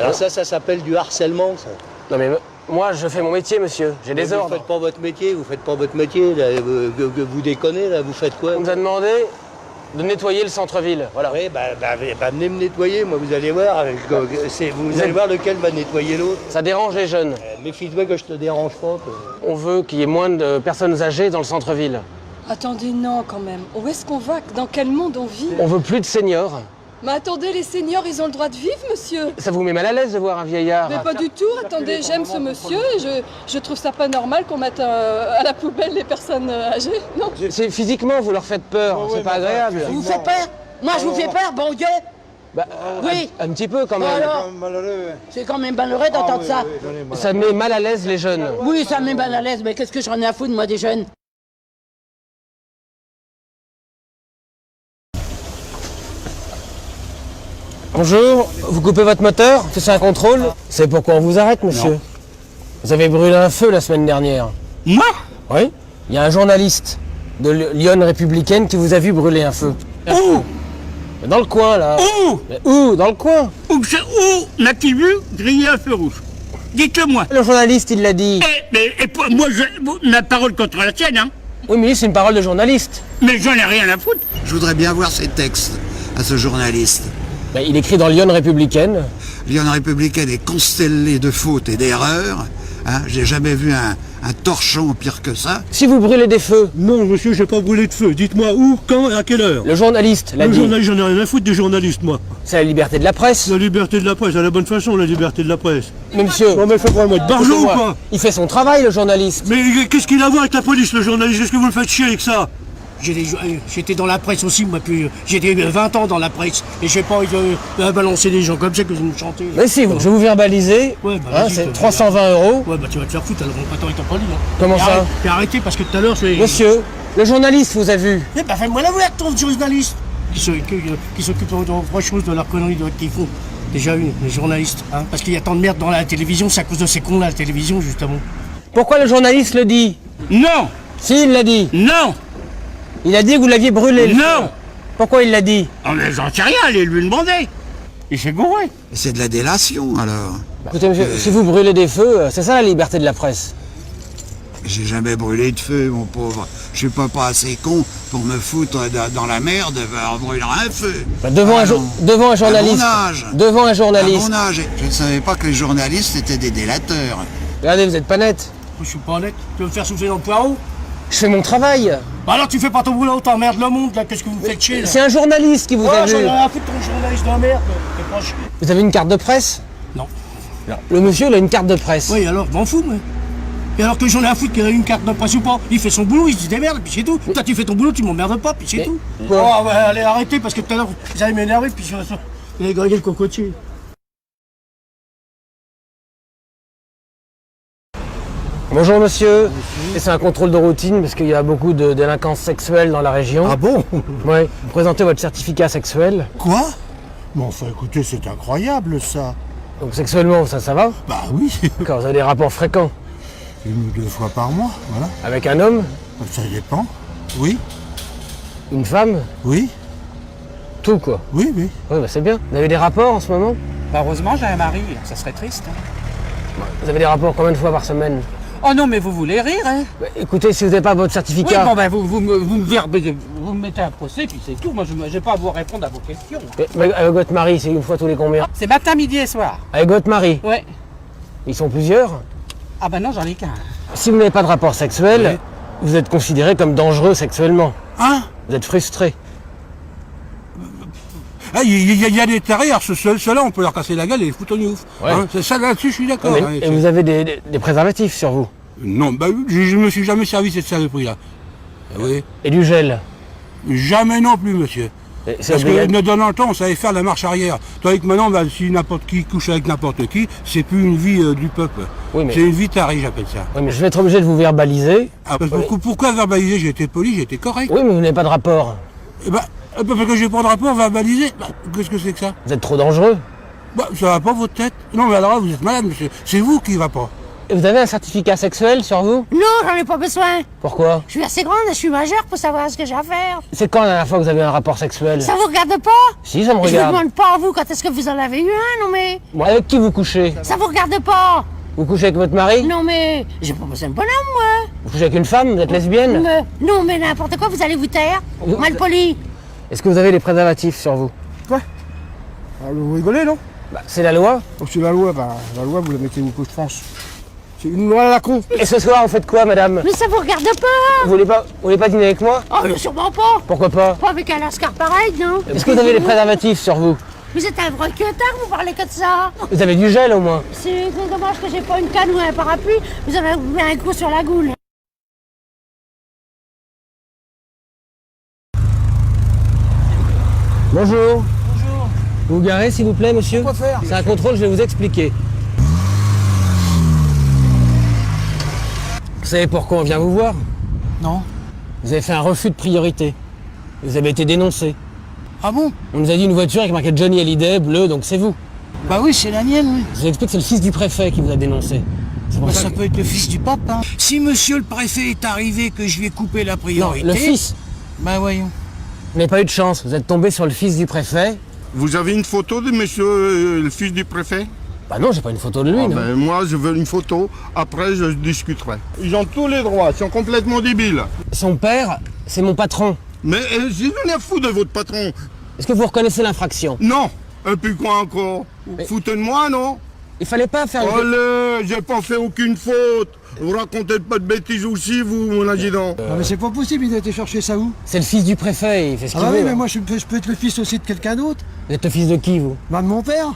Alors ça s'appelle du harcèlement, ça. Non mais moi, je fais mon métier, monsieur. J'ai des ordres. Vous faites pas votre métier, là, vous déconnez, là, vous faites quoi? On nous a demandé de nettoyer le centre-ville. Voilà. Oui, venez me nettoyer, moi, vous allez voir. Vous allez voir lequel va nettoyer l'autre. Ça dérange les jeunes. Méfie-toi que je te dérange pas. On veut qu'il y ait moins de personnes âgées dans le centre-ville. Attendez, non, quand même. Où est-ce qu'on va? Dans quel monde on vit? On veut plus de seniors. Mais attendez, les seniors, ils ont le droit de vivre, monsieur? Ça vous met mal à l'aise de voir un vieillard? Mais pas du tout. Attendez, j'aime ce monsieur et je trouve ça pas normal qu'on mette à la poubelle les personnes âgées. Non. C'est physiquement, vous leur faites peur. C'est pas agréable. Vous faites peur? Moi, je vous fais peur, bon Dieu? Oui. Un petit peu quand même. Alors, c'est quand même malheureux d'entendre ça. Ça met mal à l'aise les jeunes. Oui, ça me met mal à l'aise, mais qu'est-ce que j'en ai à foutre, moi, des jeunes? Bonjour, vous coupez votre moteur? C'est un contrôle? C'est pourquoi on vous arrête, monsieur. Non. Vous avez brûlé un feu la semaine dernière. Moi? Oui. Il y a un journaliste de Lyon Républicaine qui vous a vu brûler un feu. Où? Dans le coin, là. Où? Mais où? Dans le coin. Où n'a-t-il vu griller un feu rouge? Dites-le-moi. Le journaliste, il l'a dit. Moi, ma parole contre la tienne, hein? Oui, mais c'est une parole de journaliste. Mais j'en ai rien à foutre. Je voudrais bien voir ses textes à ce journaliste. Ben, il écrit dans Lyon Républicaine. Lyon Républicaine est constellée de fautes et d'erreurs. Hein, j'ai jamais vu un torchon pire que ça. Si vous brûlez des feux. Non, monsieur, j'ai pas brûlé de feu. Dites-moi où, quand et à quelle heure? Le journaliste l'a dit. Le journaliste, j'en ai rien à foutre des journalistes, moi. C'est la liberté de la presse. La liberté de la presse, à la bonne façon, la liberté de la presse. Mais monsieur... Non, mais faut pas moi de barjot ou pas? Il fait son travail, le journaliste. Mais qu'est-ce qu'il a à voir avec la police, le journaliste? Est-ce que vous le faites chier avec ça? J'étais dans la presse aussi, moi, puis j'étais 20 ans dans la presse. Et j'ai pas envie de balancer des gens comme ça que vous me chantez. Mais si, je vais vous verbaliser. Ouais, c'est 320 €. Ouais, bah tu vas te faire foutre, alors on va pas t'en poli. Hein. Comment ça? T'es arrêté parce que tout à l'heure, je... Monsieur, le journaliste vous a vu. Eh ben fais-moi la voir, ton journaliste. Qui s'occupe d'autre chose de leurs conneries qu'ils font. Déjà une, les journalistes. Hein, parce qu'il y a tant de merde dans la télévision, c'est à cause de ces cons là, la télévision, justement. Pourquoi le journaliste le dit? Non. Si, il l'a dit. Non. Il a dit que vous l'aviez brûlé. Non. Pourquoi il l'a dit? Oh, mais j'en sais rien, allez lui demander. Il s'est gouré. C'est de la délation, alors. Écoutez, monsieur, si vous brûlez des feux, c'est ça la liberté de la presse. J'ai jamais brûlé de feu, mon pauvre. Je suis pas assez con pour me foutre dans la merde en brûlant un feu. Bah, devant un journaliste. À mon âge. Devant un journaliste. À mon âge, je ne savais pas que les journalistes étaient des délateurs. Regardez, vous êtes pas net. Je suis pas net. Tu veux me faire souffler dans le poireau? Je fais mon travail. Bah alors tu fais pas ton boulot, t'emmerdes le monde là, qu'est-ce que vous me faites chier là? C'est un journaliste qui vous a vu. J'en ai rien à foutre ton journaliste de merde. Vous avez une carte de presse? Non. Le monsieur, il a une carte de presse. Oui, alors, je m'en fous, moi. Et alors que j'en ai à foutre qu'il a une carte de presse ou pas? Il fait son boulot, il se dit des merdes, puis c'est tout. Toi, tu fais ton boulot, tu m'emmerdes pas, puis c'est tout. Quoi? Oh, ouais, allez, arrêtez, parce que tout à l'heure, vous allez m'énerver, puis vous allez griller le cocotier. Bonjour monsieur, et c'est un contrôle de routine parce qu'il y a beaucoup de délinquance sexuelle dans la région. Ah bon? Oui, vous présentez votre certificat sexuel. Quoi? Mais enfin, écoutez, c'est incroyable, ça. Donc sexuellement, ça va? Bah oui. Quand vous avez des rapports fréquents? 1 ou 2 fois par mois, voilà. Avec un homme? Ça dépend. Oui. Une femme? Oui. Tout, quoi? Oui, oui. Oui, bah c'est bien. Vous avez des rapports en ce moment? Bah heureusement, j'ai un mari, ça serait triste. Vous avez des rapports combien de fois par semaine? Oh non, mais vous voulez rire, hein? Bah, écoutez, si vous n'avez pas votre certificat... Oui, bon, ben vous me mettez un procès, puis c'est tout. Moi, je n'ai pas à vous répondre à vos questions. Mais avec votre mari, c'est une fois tous les combien? C'est matin, midi et soir. Avec votre mari? Ouais. Ils sont plusieurs? Ah ben non, j'en ai qu'un. Si vous n'avez pas de rapport sexuel, vous êtes considéré comme dangereux sexuellement. Hein? Vous êtes frustré. Il y a des terriers, ceux-là, on peut leur casser la gueule et les foutre au ouf. Ouais. Hein, c'est ça, là-dessus, je suis d'accord. Mais- hein, et vous avez des préservatifs sur vous? Non, bah, je me suis jamais servi cette saloperie-là. Oui. Et du gel? Jamais non plus, monsieur. C'est Parce que obligatoire. dans le temps, on savait faire la marche arrière. Tandis que maintenant, bah, si n'importe qui couche avec n'importe qui, c'est plus une vie du peuple. Oui, mais- C'est une vie tarie, j'appelle ça. Oui, mais je vais être obligé de vous verbaliser. Ah, parce que pourquoi verbaliser? J'ai été poli, j'ai été correct. Oui, mais vous n'avez pas de rapport. Eh ben, parce que j'ai pas de rapport, verbaliser. Bah, qu'est-ce que c'est que ça? Vous êtes trop dangereux. Bah, ça va pas votre tête. Non, mais alors là, vous êtes malade, monsieur. C'est vous qui va pas. Et vous avez un certificat sexuel sur vous? Non, j'en ai pas besoin. Pourquoi? Je suis assez grande, je suis majeure pour savoir ce que j'ai à faire. C'est quand la dernière fois que vous avez eu un rapport sexuel? Ça vous regarde pas? Si, ça me Je vous regarde. demande pas, vous, quand est-ce que vous en avez eu un, non mais... Moi, avec qui vous couchez? Ça vous regarde pas? Vous couchez avec votre mari? Non mais... J'ai pas besoin de bonhomme, moi. Vous couchez avec une femme? Vous êtes lesbienne? Non mais n'importe quoi, vous allez vous taire. Mal poli. Est-ce que vous avez des préservatifs sur vous? Quoi? Vous rigolez, non? Bah, c'est la loi. C'est la loi, vous la mettez au coup de France. C'est une loi à la con. Et ce soir, vous faites quoi, madame? Mais ça vous regarde pas? Vous voulez pas dîner avec moi? Oh, sûrement pas. Pourquoi pas? Pas avec un lascar pareil, non? Est-ce que vous avez des préservatifs sur vous? Vous êtes un vrai queutard, vous parlez que de ça. Vous avez du gel au moins? C'est dommage que j'ai pas une canne ou un parapluie. Vous en avez mis un coup sur la goule. Bonjour. Bonjour. Vous garez, s'il vous plaît, monsieur? Quoi faire? C'est un contrôle, je vais vous expliquer. Vous savez pourquoi on vient vous voir? Non. Vous avez fait un refus de priorité. Vous avez été dénoncé. Ah bon? On nous a dit une voiture avec marqué Johnny Hallyday, bleu, donc c'est vous. Bah oui, c'est la mienne, oui. Je vous explique, c'est le fils du préfet qui vous a dénoncé. C'est pour Bah, ça ça que- peut être le fils du pape, hein. Si monsieur le préfet est arrivé que je lui ai coupé la Non, priorité... le fils. Bah voyons. Vous n'avez pas eu de chance, vous êtes tombé sur le fils du préfet. Vous avez une photo de monsieur le fils du préfet? Bah non, j'ai pas une photo de lui, non. Ben, moi, je veux une photo. Après, je discuterai. Ils ont tous les droits. Ils sont complètement débiles. Son père, c'est mon patron. Mais j'ai rien à foutre de votre patron. Est-ce que vous reconnaissez l'infraction? Non. Et puis quoi encore? Foutez de moi, non? Il fallait pas faire... Allez, j'ai pas fait aucune faute. Vous racontez pas de bêtises aussi, vous, mon adjudant. Non mais c'est pas possible, il a été chercher ça où? C'est le fils du préfet, il fait ce qu'il Ah veut. oui, mais hein. moi je peux être le fils aussi de quelqu'un d'autre. Vous êtes le fils de qui, vous? Bah de mon père.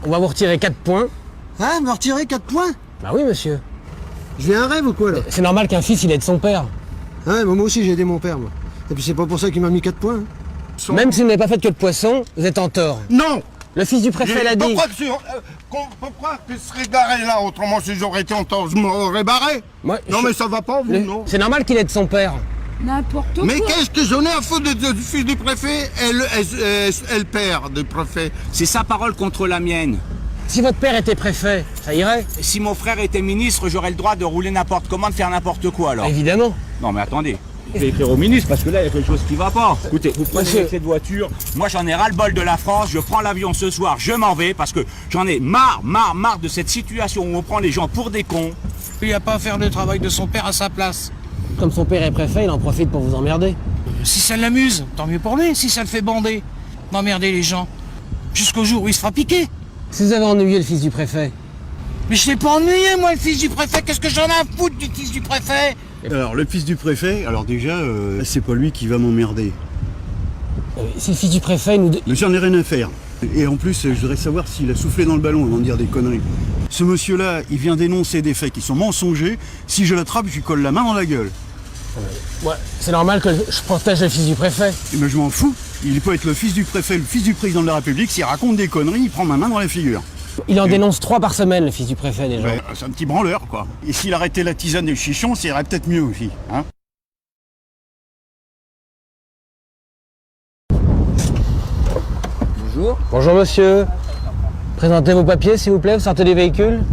On va vous retirer 4 points. Hein, me retirer 4 points? Bah oui, monsieur. Je vis un rêve ou quoi là? C'est normal qu'un fils, il aide son père. Ouais, moi aussi j'ai aidé mon père, moi. Et puis c'est pas pour ça qu'il m'a mis 4 points. Hein. Même si vous n'avez pas fait que le poisson, vous êtes en tort. Non. Le fils du préfet l'a dit. Pourquoi tu serais garé là? Autrement, si j'aurais été en tort, je m'aurais barré. Moi, Non, mais ça va pas, vous, non? C'est normal qu'il aide son père. N'importe quoi. Mais qu'est-ce que j'en ai à foutre du fils du préfet et le père du préfet? C'est sa parole contre la mienne. Si votre père était préfet, ça irait? Si mon frère était ministre, j'aurais le droit de rouler n'importe comment, de faire n'importe quoi alors. Évidemment. Non mais attendez. Je vais écrire au ministre parce que là il y a quelque chose qui va pas. Écoutez, vous prenez cette voiture. Moi j'en ai ras le bol de la France, je prends l'avion ce soir, je m'en vais parce que j'en ai marre de cette situation où on prend les gens pour des cons. Il a pas à faire le travail de son père à sa place. Comme son père est préfet, il en profite pour vous emmerder. Si ça l'amuse, tant mieux pour lui. Si ça le fait bander, d'emmerder les gens. Jusqu'au jour où il se fera piquer. Si vous avez ennuyé le fils du préfet. Mais je l'ai pas ennuyé, moi, le fils du préfet. Qu'est-ce que j'en ai à foutre du fils du préfet? Alors, le fils du préfet, alors déjà, c'est pas lui qui va m'emmerder. Si le fils du préfet nous... Mais j'en ai rien à faire. Et en plus, je voudrais savoir s'il a soufflé dans le ballon avant de dire des conneries. Ce monsieur-là, il vient dénoncer des faits qui sont mensongers. Si je l'attrape, je lui colle la main dans la gueule. Ouais, c'est normal que je protège le fils du préfet. Mais je m'en fous. Il peut être le fils du préfet, le fils du président de la République. S'il raconte des conneries, il prend ma main dans la figure. Il en dénonce 3 par semaine, le fils du préfet, déjà. Ouais, c'est un petit branleur, quoi. Et s'il arrêtait la tisane et le chichon, ça irait peut-être mieux aussi, hein. Bonjour. Bonjour monsieur. Présentez vos papiers s'il vous plaît, vous sortez du véhicule.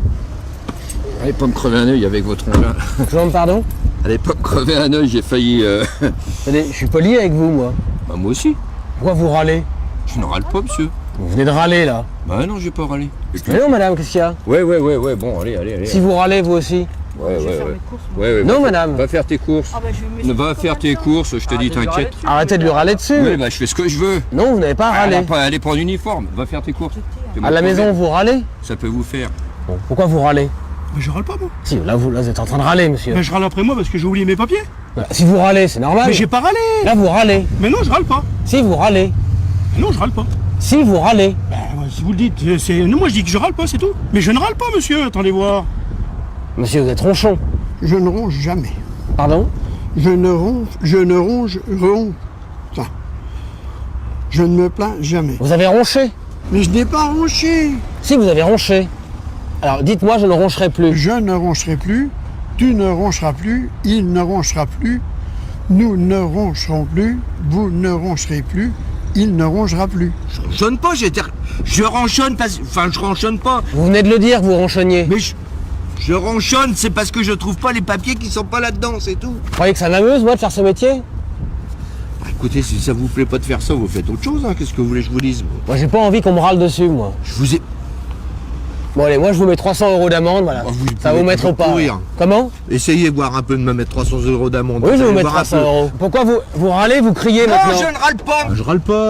Allez pas me crever un œil avec votre engin. Je vous demande pardon. Allez pas me crever un œil, j'ai failli... Attendez, je suis poli avec vous moi. Bah, moi aussi. Pourquoi vous râlez? Je ne râle pas monsieur. Vous venez de râler là. Bah non, j'ai pas râlé. Mais non madame, qu'est-ce qu'il y a? Ouais, bon, allez. Si vous râlez vous aussi. Ouais, non va madame. Va faire tes courses. Va faire tes courses, je te dis, t'inquiète. Arrêtez de lui râler dessus. Oui, bah je fais ce que je veux. Non, vous n'avez pas à râler. Allez prendre l'uniforme, va faire tes courses. À la maison vous râlez? Ça peut vous faire. Bon, pourquoi vous râlez? Mais je râle pas moi. Si, là vous êtes en train de râler monsieur. Mais je râle après moi parce que j'ai oublié mes papiers. Bah, si vous râlez, c'est normal. Mais j'ai pas râlé. Là vous râlez. Mais non, je râle pas. Si vous râlez. Mais non, je râle pas. Si vous râlez. Bah, si vous le dites, c'est... Non, moi je dis que je râle pas, c'est tout. Mais je ne râle pas monsieur, attendez voir. Monsieur, vous êtes ronchon. Je ne ronge jamais. Pardon? Je ne ronge. Ça. Je ne me plains jamais. Vous avez ronché? Mais je n'ai pas ronché. Si, vous avez ronché. Alors dites-moi, je ne roncherai plus. Je ne roncherai plus, tu ne roncheras plus, il ne ronchera plus, nous ne roncherons plus, vous ne roncherez plus, il ne rongera plus. Je ronchonne pas, je ronchonne parce... Enfin, je ronchonne pas. Vous venez de le dire, vous ronchonniez. Mais je ronchonne, c'est parce que je trouve pas les papiers qui sont pas là-dedans, c'est tout. Vous croyez que ça m'amuse, moi, de faire ce métier? Bah, écoutez, si ça vous plaît pas de faire ça, vous faites autre chose, hein. Qu'est-ce que vous voulez que je vous dise? Moi, j'ai pas envie qu'on me râle dessus, moi. Je vous ai... Bon allez, moi je vous mets 300 € d'amende, voilà. Ça va vous mettre au pas. Comment? Essayez voir un peu de me mettre 300 € d'amende. Oui, je vais vous mettre 300 €. Pourquoi vous râlez, vous criez maintenant? Non, je ne râle pas.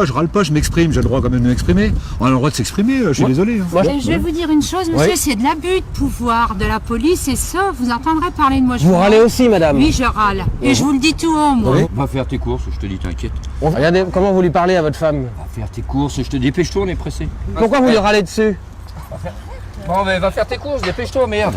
Je râle pas, je m'exprime, j'ai le droit quand même de m'exprimer. On a le droit de s'exprimer, je suis désolé. Hein. Je vais vous dire une chose, monsieur, c'est de l'abus de pouvoir de la police et ça, vous entendrez parler de moi. Vous râlez aussi, madame? Oui, je râle. Et je vous le dis tout haut, moi. Oui. Va faire tes courses, je te dis, t'inquiète. Regardez comment vous lui parlez à votre femme. Va faire tes courses, je te dis, dépêche-toi, on est pressé. Pourquoi vous lui râlez dessus? Bon, mais va faire tes courses, dépêche-toi, merde.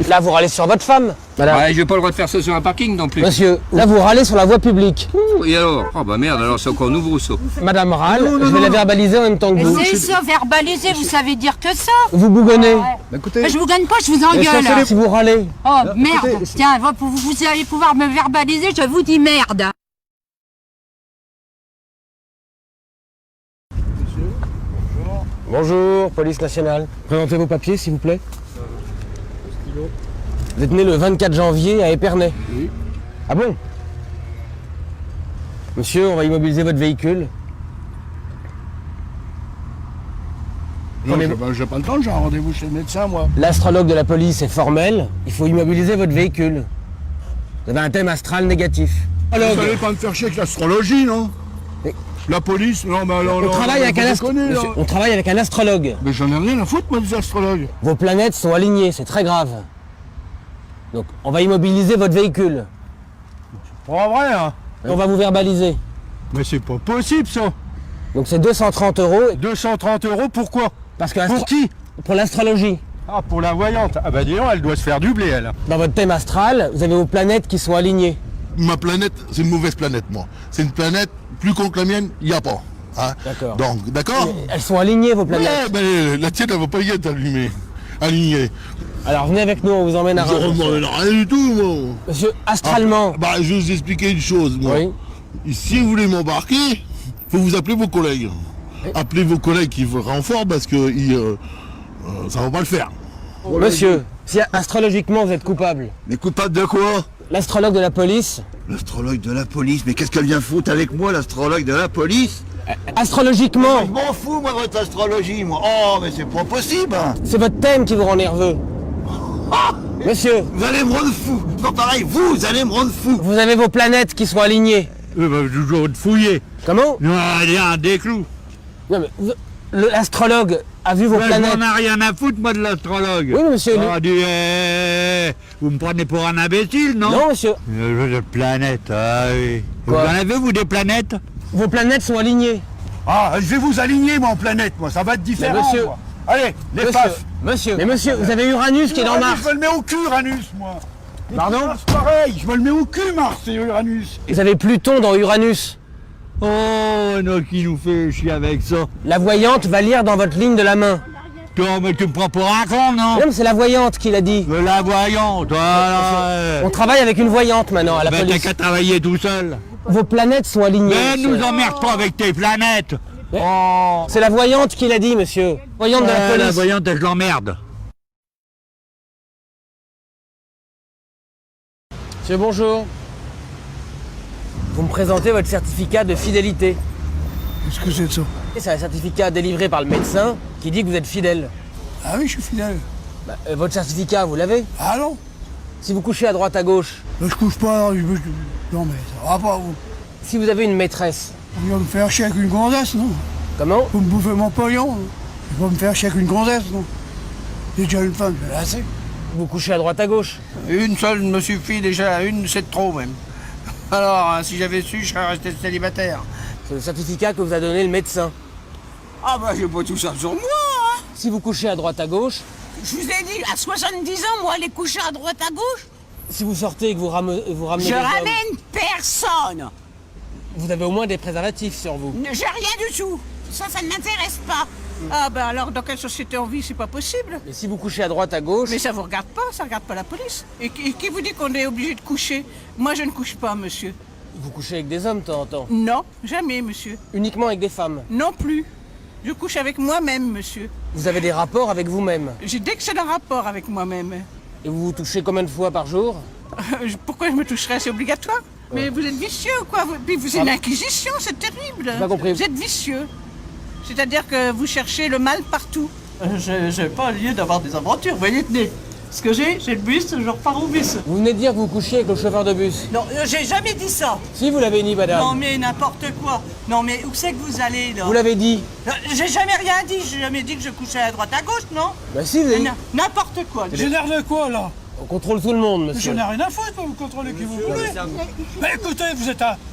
Là, vous râlez sur votre femme, madame. Ouais, j'ai pas le droit de faire ça sur un parking non plus. Monsieur, là, vous râlez sur la voie publique. Et alors? Oh bah merde, alors c'est encore nouveau ça. Madame râle, je vais la verbaliser en même temps que vous. Mais c'est ça, verbaliser, vous savez dire que ça. Vous bougonnez. Bah, je vous gagne pas, je vous engueule. Si vous râlez. Oh, merde. Tiens, vous allez pouvoir me verbaliser, je vous dis merde. Bonjour, police nationale. Présentez vos papiers, s'il vous plaît. Vous êtes né le 24 janvier à Épernay. Oui. Ah bon? Monsieur, on va immobiliser votre véhicule. Non, j'ai pas le temps, j'ai un rendez-vous chez le médecin, moi. L'astrologue de la police est formel. Il faut immobiliser votre véhicule. Vous avez un thème astral négatif. Vous allez pas me faire chier avec l'astrologie, non? La police, non, mais alors... On travaille avec un astrologue. Mais j'en ai rien à foutre, moi, des astrologues. Vos planètes sont alignées, c'est très grave. Donc, on va immobiliser votre véhicule. C'est pas vrai, hein? On va vous verbaliser. Mais c'est pas possible, ça. Donc, c'est 230 €. 230 € pourquoi? Parce que pour qui? Pour l'astrologie. Ah, pour la voyante. Ah bah dis donc, elle doit se faire doubler, elle. Dans votre thème astral, vous avez vos planètes qui sont alignées. Ma planète, c'est une mauvaise planète, moi. C'est une planète plus con que la mienne, il n'y a pas. Hein. D'accord. Donc, d'accord? Elles sont alignées, vos planètes. Ouais, ben, la tienne, elle va pas y être alignée. Alors, venez avec nous, on vous emmène à Reims. Je ne rien du tout, moi. Monsieur, astralement. Bah, je vais vous expliquer une chose, moi. Oui. Si vous voulez m'embarquer, faut vous appeler vos collègues. Appelez vos collègues qui vous renfortent parce que ça va pas le faire. Monsieur, si astrologiquement vous êtes coupable. Mais coupable de quoi? L'astrologue de la police. L'astrologue de la police? Mais qu'est-ce qu'elle vient foutre avec moi, l'astrologue de la police? Astrologiquement. Je m'en fous, moi, de votre astrologie, moi. Oh, mais c'est pas possible. Hein. C'est votre thème qui vous rend nerveux. Ah, monsieur. Vous allez me rendre fou. Non, pareil, vous allez me rendre fou. Vous avez vos planètes qui sont alignées. Bah, toujours de fouiller. Comment? Il y a un déclou. Non, mais l'astrologue a vu vos planètes. J'en ai rien à foutre, moi, de l'astrologue. Oui, monsieur. Vous me prenez pour un imbécile, non? Non, monsieur. De planètes, ah oui. Quoi? Vous en avez, vous, des planètes? Vos planètes sont alignées. Ah, je vais vous aligner, moi, en planète, moi. Ça va être différent, mais monsieur, moi. Allez, les faces. Monsieur. Mais monsieur, vous avez Uranus qui est dans Mars. Je me le mets au cul, Uranus, moi. Pardon? C'est pareil, je me le mets au cul, Mars et Uranus. Vous avez Pluton dans Uranus. Oh, non, qui nous fait chier avec ça? La voyante va lire dans votre ligne de la main. Toi, mais tu me prends pour un con, non? Non, mais c'est la voyante qui l'a dit. La voyante, voilà. On travaille avec une voyante maintenant à la police. T'as qu'à travailler tout seul. Vos planètes sont alignées. Mais nous emmerde pas avec tes planètes. Oh. C'est la voyante qui l'a dit, monsieur. Voyante de la police. La voyante, je l'emmerde. Monsieur, bonjour. Vous me présentez votre certificat de fidélité. Qu'est-ce que c'est de ça? C'est un certificat délivré par le médecin qui dit que vous êtes fidèle. Ah oui, je suis fidèle. Votre certificat, vous l'avez? Ah non. Si vous couchez à droite, à gauche. Je couche pas, non mais ça va pas vous. Si vous avez une maîtresse. Vous allez me faire chier avec une gonzesse, non? Comment? Vous me bouffez mon pognon. Vous allez me faire chier avec une gonzesse, non? J'ai déjà une femme, j'ai assez. Vous couchez à droite, à gauche? Une seule me suffit déjà, une c'est de trop même. Alors, si j'avais su, je serais resté célibataire. C'est le certificat que vous a donné le médecin. Ah bah j'ai pas tout ça sur moi, hein. Si vous couchez à droite, à gauche. Je vous ai dit, à 70 ans, moi, aller coucher à droite, à gauche. Si vous sortez et que vous ramenez Je des ramène hommes, personne. vous avez au moins des préservatifs sur vous. J'ai rien du tout. Ça ne m'intéresse pas. Ah bah alors, dans quelle société on vit, c'est pas possible. Et si vous couchez à droite, à gauche. Mais ça vous regarde pas, ça regarde pas la police. Et qui vous dit qu'on est obligé de coucher? Moi, je ne couche pas, monsieur. Vous couchez avec des hommes de temps en temps? Non, jamais, monsieur. Uniquement avec des femmes? Non plus. Je couche avec moi-même, monsieur. Vous avez des rapports avec vous-même? J'ai d'excellents rapports avec moi-même. Et vous vous touchez combien de fois par jour? Pourquoi je me toucherais? C'est obligatoire. Mais vous êtes vicieux, quoi. Puis vous êtes une inquisition, c'est terrible. J'ai pas compris. Vous êtes vicieux. C'est-à-dire que vous cherchez le mal partout. J'ai pas lieu d'avoir des aventures, vous voyez, tenez. Ce que j'ai le bus, je repars au bus. Vous venez de dire que vous couchiez avec le chauffeur de bus? Non, j'ai jamais dit ça. Si, vous l'avez dit, madame. Non mais n'importe quoi. Non mais où c'est que vous allez là? Vous l'avez dit. J'ai jamais rien dit, j'ai jamais dit que je couchais à droite à gauche, non? Bah si, vous avez dit. N'importe quoi. Génère de quoi là? On contrôle tout le monde, monsieur. Je n'ai rien à foutre pour vous contrôler qui vous voulez. Mais écoutez,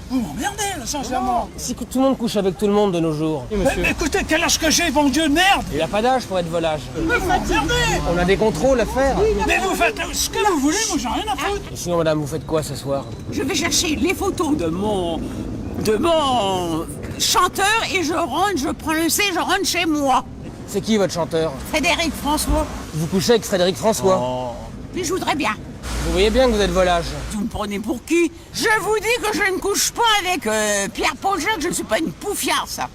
vous m'emmerdez là, sincèrement. Si tout le monde couche avec tout le monde de nos jours. Mais écoutez, quel âge que j'ai, bon Dieu de merde! Il n'a pas d'âge pour être volage. Mais vous m'emmerdez! On a des contrôles à faire. Mais vous faites ce que vous voulez, moi j'ai rien à foutre. Et sinon, madame, vous faites quoi ce soir? Je vais chercher les photos de mon chanteur et je prends le C, je rentre chez moi. C'est qui votre chanteur? Frédéric François. Vous couchez avec Frédéric François? Puis je voudrais bien. Vous voyez bien que vous êtes volage. Vous me prenez pour qui? Je vous dis que je ne couche pas avec Pierre Paul Jacques, je ne suis pas une poufiard, ça.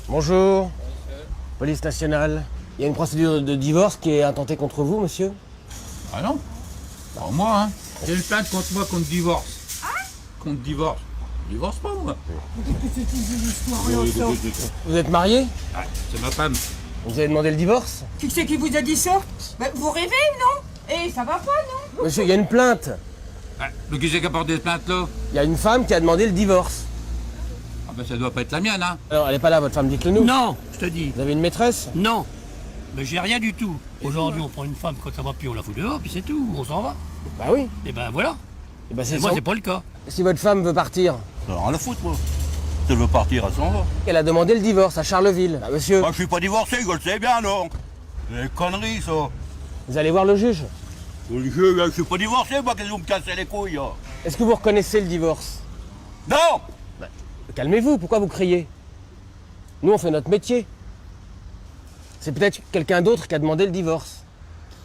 Bonjour. Police nationale. Il y a une procédure de divorce qui est intentée contre vous, monsieur? Ah non? Pas moi, hein. J'ai une plainte contre moi contre divorce. Contre divorce. Je divorce pas, moi. Vous êtes marié? Ah, c'est ma femme. Vous avez demandé le divorce? Qui c'est qui vous a dit ça? Vous rêvez, non? Eh, ça va pas, non? Monsieur, il y a une plainte. Ah, le qui c'est qui a porté cette plainte-là? Il y a une femme qui a demandé le divorce. Ah ben ça doit pas être la mienne, hein. Alors, elle est pas là, votre femme, dites-le nous. Non, je te dis. Vous avez une maîtresse? Non. Mais j'ai rien du tout. Aujourd'hui, on prend une femme quand ça va plus, on la fout dehors, puis c'est tout, on s'en va. Bah oui. Et ben voilà. Et bah, Et moi, c'est pas le cas. Si votre femme veut partir, Alors, rien à foutre, moi. Si elle veut partir, elle s'en va. elle a demandé le divorce à Charleville. Ah, monsieur, Moi, je suis pas divorcé, je le sais bien, non. C'est des conneries, ça. vous allez voir le juge. Je suis pas divorcé, moi, qu'est-ce que vous me cassez les couilles, là? Est-ce que vous reconnaissez le divorce? Non! Calmez-vous, pourquoi vous criez? Nous, on fait notre métier. C'est peut-être quelqu'un d'autre qui a demandé le divorce.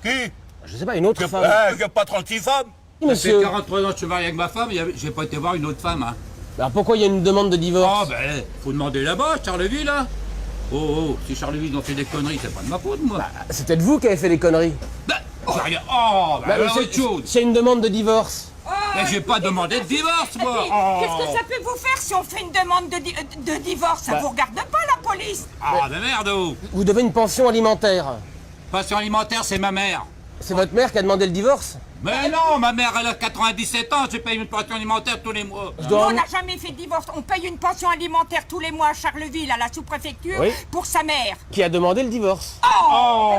Qui? Je sais pas, une autre femme. J'ai pas 36 femmes. Oui, Ça fait monsieur. 43 ans que je suis marié avec ma femme, j'ai pas été voir une autre femme, hein. Alors pourquoi il y a une demande de Ah divorce? ben, faut demander là-bas, Charleville, hein. Oh, si Charleville ont fait des conneries, c'est pas de ma faute, moi. C'est peut-être vous qui avez fait les conneries. J'ai rien. Oh, ben alors, c'est autre chose. c'est une demande de divorce. Mais j'ai pas demandé de divorce, moi. Qu'est-ce que ça peut vous faire si on fait une demande de divorce? Ça vous regarde pas, la police? Ah, ben merde, oh. Vous devez une pension alimentaire. Pension alimentaire, c'est ma mère. C'est votre mère qui a demandé le divorce? Mais non, ma mère, elle a 97 ans, je paye une pension alimentaire tous les mois. Nous, on n'a jamais fait de divorce. On paye une pension alimentaire tous les mois à Charleville, à la sous-préfecture, Oui. pour sa mère. Qui a demandé le divorce? Oh,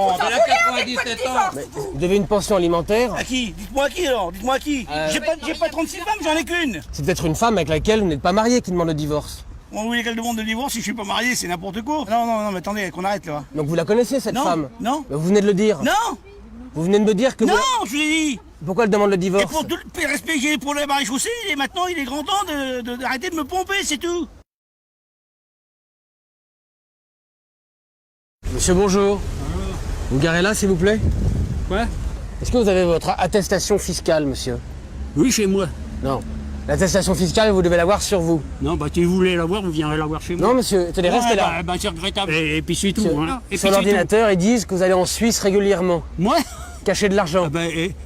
Vous en elle a voulez avec 97 votre ans. divorce? Vous devez une pension alimentaire? À qui? Dites-moi qui alors, dites-moi qui. J'ai pas 36 femmes, j'en ai qu'une. C'est peut-être une femme avec laquelle vous n'êtes pas marié qui demande le divorce. Bon, vous voulez qu'elle demande de divorce si je suis pas marié, c'est n'importe quoi. Non, mais attendez, qu'on arrête là. Donc vous la connaissez, cette Non, femme? non. Mais vous venez de le dire. Non! Vous venez de me dire que Non, vous... je vous ai dit! Pourquoi elle demande le divorce? Et pour tout le respect que j'ai pour le maréchaussée, et maintenant il est grand temps d'arrêter de me pomper, c'est tout! Monsieur, bonjour. Vous garez là, s'il vous plaît? Quoi? Est-ce que vous avez votre attestation fiscale, monsieur? Oui, chez moi. Non. L'attestation fiscale, vous devez l'avoir sur vous. Non, bah si vous voulez l'avoir, vous viendrez l'avoir chez moi. Non, monsieur, tenez, restez là. Bah, c'est regrettable. Et puis c'est tout. Hein. Et Sur puis, l'ordinateur, ils disent que vous allez en Suisse régulièrement. Moi Cacher de l'argent.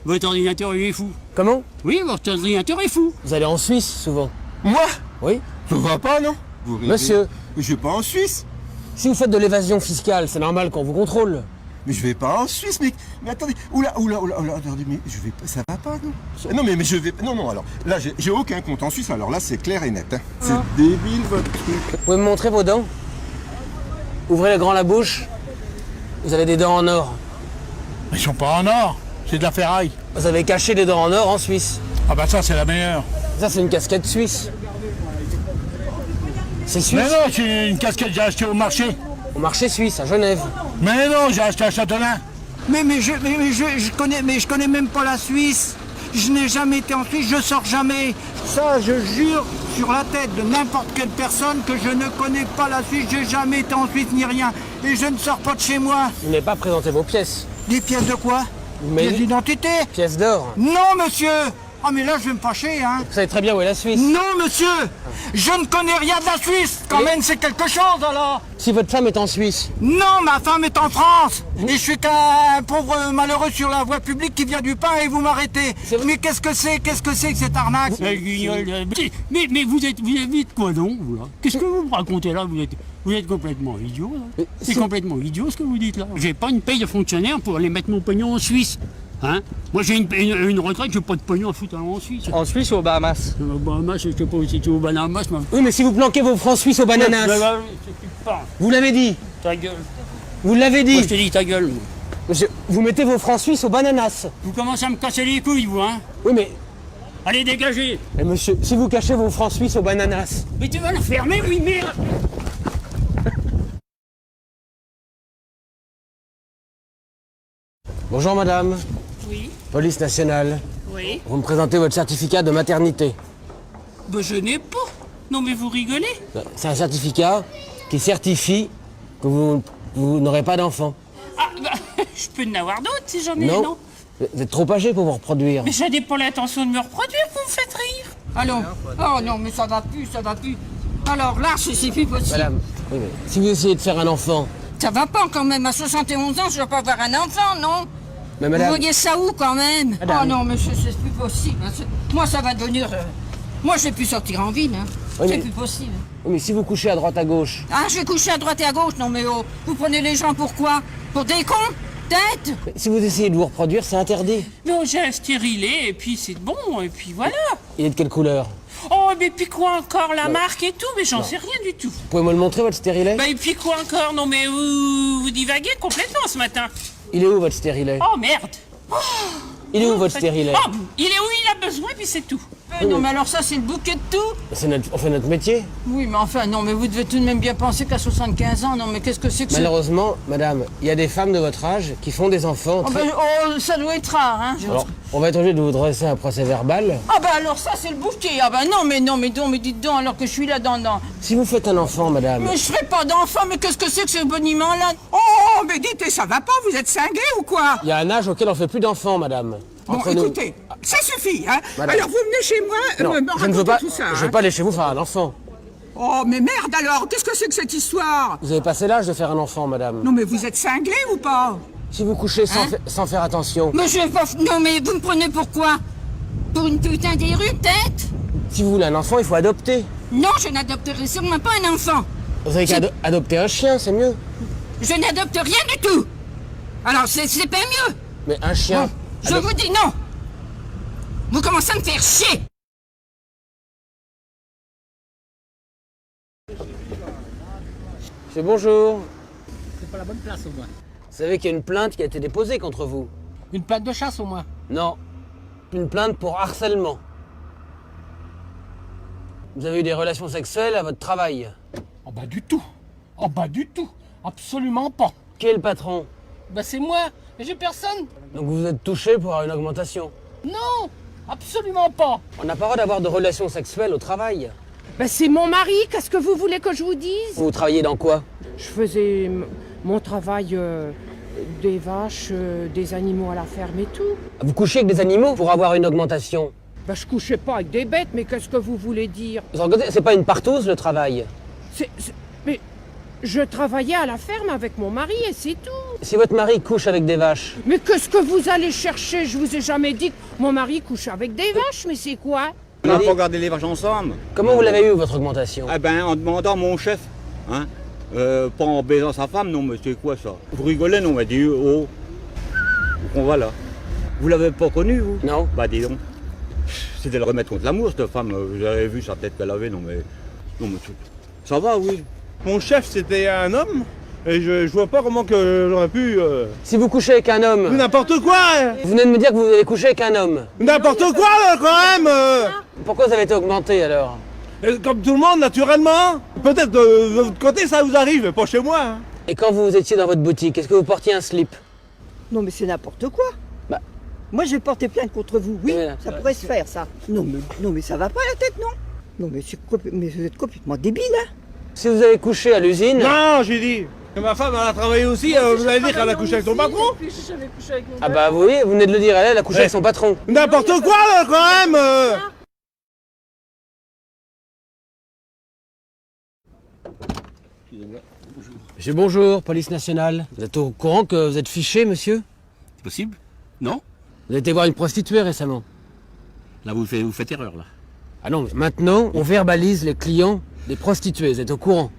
Votre ordinateur, il est fou. Comment? Oui, votre ordinateur est fou. Vous allez en Suisse, souvent. Moi? Oui. Je vois pas, non? Monsieur. Je vais pas en Suisse. Si vous faites de l'évasion fiscale, c'est normal qu'on vous contrôle. Mais je vais pas en Suisse, mais attendez, oula, attendez, mais je vais pas, ça va pas, non? Non, mais je vais, non, alors, là, j'ai aucun compte en Suisse, alors là, c'est clair et net, hein. C'est débile, votre truc. Vous pouvez me montrer vos dents? Ouvrez grand la bouche. Vous avez des dents en or. Ils sont pas en or, c'est de la ferraille. Vous avez caché des dents en or en Suisse. Ah bah ça, c'est la meilleure. Ça, c'est une casquette suisse. C'est suisse? Mais non, c'est une casquette que j'ai achetée au marché. Au marché suisse, à Genève. Mais non, j'ai acheté à Châtelain. Je connais même pas la Suisse. Je n'ai jamais été en Suisse, je sors jamais. Ça, je jure sur la tête de n'importe quelle personne que je ne connais pas la Suisse. J'ai jamais été en Suisse ni rien. Et je ne sors pas de chez moi. Vous n'avez pas présenté vos pièces. Des pièces de quoi? Pièces d'identité? Pièces d'or. Non, monsieur. Ah mais là je vais me fâcher, hein. Vous savez très bien où est la Suisse. Non, monsieur. Je ne connais rien de la Suisse. Quand même, c'est quelque chose, alors. Si votre femme est en Suisse. Non, ma femme est en France. Et je suis qu'un pauvre malheureux sur la voie publique qui vient du pain et vous m'arrêtez. Mais qu'est-ce que c'est que cette arnaque? Mais vous êtes quoi donc, vous là? Qu'est-ce que vous me racontez là? Vous êtes complètement idiot, là. C'est complètement idiot ce que vous dites là. J'ai pas une paye de fonctionnaire pour aller mettre mon pognon en Suisse. Hein? Moi j'ai une retraite, j'ai pas de pognon à foutre en Suisse. En Suisse ou aux Bahamas? Aux Bahamas, je sais pas où c'est, aux Bahamas. Oui, mais si vous planquez vos francs suisses aux bananas. Vous l'avez dit. Ta gueule. Vous l'avez dit. Moi, je te dis ta gueule, moi. Monsieur, vous mettez vos francs suisses aux bananas. Vous commencez à me casser les couilles, vous, hein? Oui, mais... Allez, dégagez. Mais monsieur, si vous cachez vos francs suisses aux bananas... Mais tu vas le fermer, oui, merde. Bonjour madame. Oui. Police nationale. Oui. Vous me présentez votre certificat de maternité. Ben, je n'ai pas. Non, mais vous rigolez? C'est un certificat qui certifie que vous n'aurez pas d'enfant. Ah, bah, je peux en avoir d'autres si j'en ai, non? Vous êtes trop âgé pour vous reproduire. Mais je n'ai pas l'intention de me reproduire, vous me faites rire. Allons. Oh non, mais ça va plus, ça va plus. Alors là, c'est plus possible. Madame, oui, mais si vous essayez de faire un enfant... Ça va pas quand même, à 71 ans, je dois pas avoir un enfant, non? Mais madame... Vous voyez ça où quand même? Madame. Oh non, monsieur, c'est plus possible. Moi, ça va devenir... Moi, je vais plus sortir en ville, hein. Oui, C'est mais- plus possible. Oui, mais si vous couchez à droite à gauche... Ah, je vais coucher à droite et à gauche, non mais oh, vous prenez les gens pour quoi? Pour des cons? Tête? Si vous essayez de vous reproduire, c'est interdit. Non, j'ai un stérilet, et puis c'est bon, et puis voilà. Il est de quelle couleur? Oh, mais puis quoi encore, la marque et tout, mais j'en sais rien du tout. Vous pouvez me le montrer, votre stérilet? Bah, et puis quoi encore? Non, mais vous divaguez complètement ce matin. Il est où, votre stérilet? Oh, merde. Il est où, votre stérilet? Oh, il est où il a besoin, puis c'est tout. Non mais alors ça, c'est le bouquet de tout? On fait notre métier. Oui, mais enfin, non, mais vous devez tout de même bien penser qu'à 75 ans, non mais qu'est-ce que c'est que Malheureusement, madame, il y a des femmes de votre âge qui font des enfants. Oh, ben, oh, ça doit être rare, hein. Alors, on va être obligé de vous dresser un procès verbal. Ah bah alors ça, c'est le bouquet. Ah bah non, mais dites donc, alors que je suis là dans... Si vous faites un enfant, madame... Mais je ferai pas d'enfant, mais qu'est-ce que c'est que ce boniment-là? Oh, mais dites, ça va pas, vous êtes cinglé ou quoi? Il y a un âge auquel on fait plus d'enfants, madame. Bon, Entre nous. écoutez, ça suffit, hein. Madame. Alors vous venez chez moi, Non, me je ne raconter veux pas, tout ça. je veux pas aller chez vous faire un enfant. Oh, mais merde alors, qu'est-ce que c'est que cette histoire? Vous avez passé l'âge de faire un enfant, madame. Non, mais vous êtes cinglé ou pas? Si vous couchez sans faire attention. Mais je vais pas... Non mais vous me prenez pour quoi? Pour une putain d'érue, tête? Si vous voulez un enfant, il faut adopter. Non, je n'adopterai sûrement pas un enfant. Vous avez qu'à adopter un chien, c'est mieux. Je n'adopte rien du tout. Alors c'est pas mieux. Mais un chien... Je vous dis non. Vous commencez à me faire chier. C'est bonjour. C'est pas la bonne place au moins. Vous savez qu'il y a une plainte qui a été déposée contre vous? Une plainte de chasse au moins. Non. Une plainte pour harcèlement. Vous avez eu des relations sexuelles à votre travail? Oh bah du tout. Oh bah du tout. Absolument pas. Qui est le patron? Bah c'est moi. Mais j'ai personne. Donc vous êtes touché pour avoir une augmentation? Non. Absolument pas. On n'a pas le droit d'avoir de relations sexuelles au travail. Ben c'est mon mari, qu'est-ce que vous voulez que je vous dise? Vous travaillez dans quoi? Je faisais mon travail des vaches, des animaux à la ferme et tout. Vous couchez avec des animaux pour avoir une augmentation? Ben, je couchais pas avec des bêtes, mais qu'est-ce que vous voulez dire? C'est pas une partouze le travail. Mais je travaillais à la ferme avec mon mari et c'est tout. Si votre mari couche avec des vaches, Mais qu'est-ce que vous allez chercher? Je vous ai jamais dit que mon mari couche avec des vaches, mais c'est quoi? On n'a pas gardé les vaches ensemble. comment vous l'avez eu votre augmentation? Eh ben, en demandant à mon chef, hein, pas en baisant sa femme, non, mais c'est quoi ça? Vous rigolez, non, mais dit, oh, on va là. Vous l'avez pas connu, vous? Non. Bah, dis donc. C'était le remettre contre l'amour, cette femme. Vous avez vu sa tête qu'elle avait, non, mais ça va, oui. Mon chef, c'était un homme. Et je vois pas comment que j'aurais pu... Si vous couchez avec un homme... N'importe quoi hein. Vous venez de me dire que vous avez couché avec un homme. N'importe quoi, là, quand même Pourquoi vous avez été augmenté alors? Comme tout le monde, naturellement. Peut-être de votre côté, ça vous arrive, mais pas chez moi. Hein. Et quand vous étiez dans votre boutique, est-ce que vous portiez un slip? Non mais c'est n'importe quoi. Bah. Moi j'ai porté plainte contre vous, oui, Voilà. ça pourrait se faire ça. Non mais ça va pas la tête, non? Non mais, mais vous êtes complètement débile, hein? Si vous avez couché à l'usine... Non, j'ai dit. Ma femme, elle a travaillé aussi, vous allez dire qu'elle a couché avec son patron? Ah bah vous voyez, vous venez de le dire, elle a couché avec son patron. N'importe quoi, là, quand même Monsieur, bonjour, police nationale. Vous êtes au courant que vous êtes fiché, monsieur? C'est possible? Non? Vous avez été voir une prostituée récemment. Là, vous faites erreur, là. Ah non, mais maintenant, on verbalise les clients des prostituées, vous êtes au courant?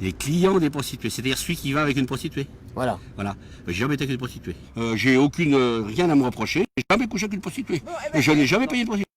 Les clients des prostituées, c'est-à-dire celui qui va avec une prostituée. Voilà. Voilà. J'ai jamais été avec une prostituée. J'ai rien à me reprocher. J'ai jamais couché avec une prostituée. Et je n'ai jamais payé une prostituée.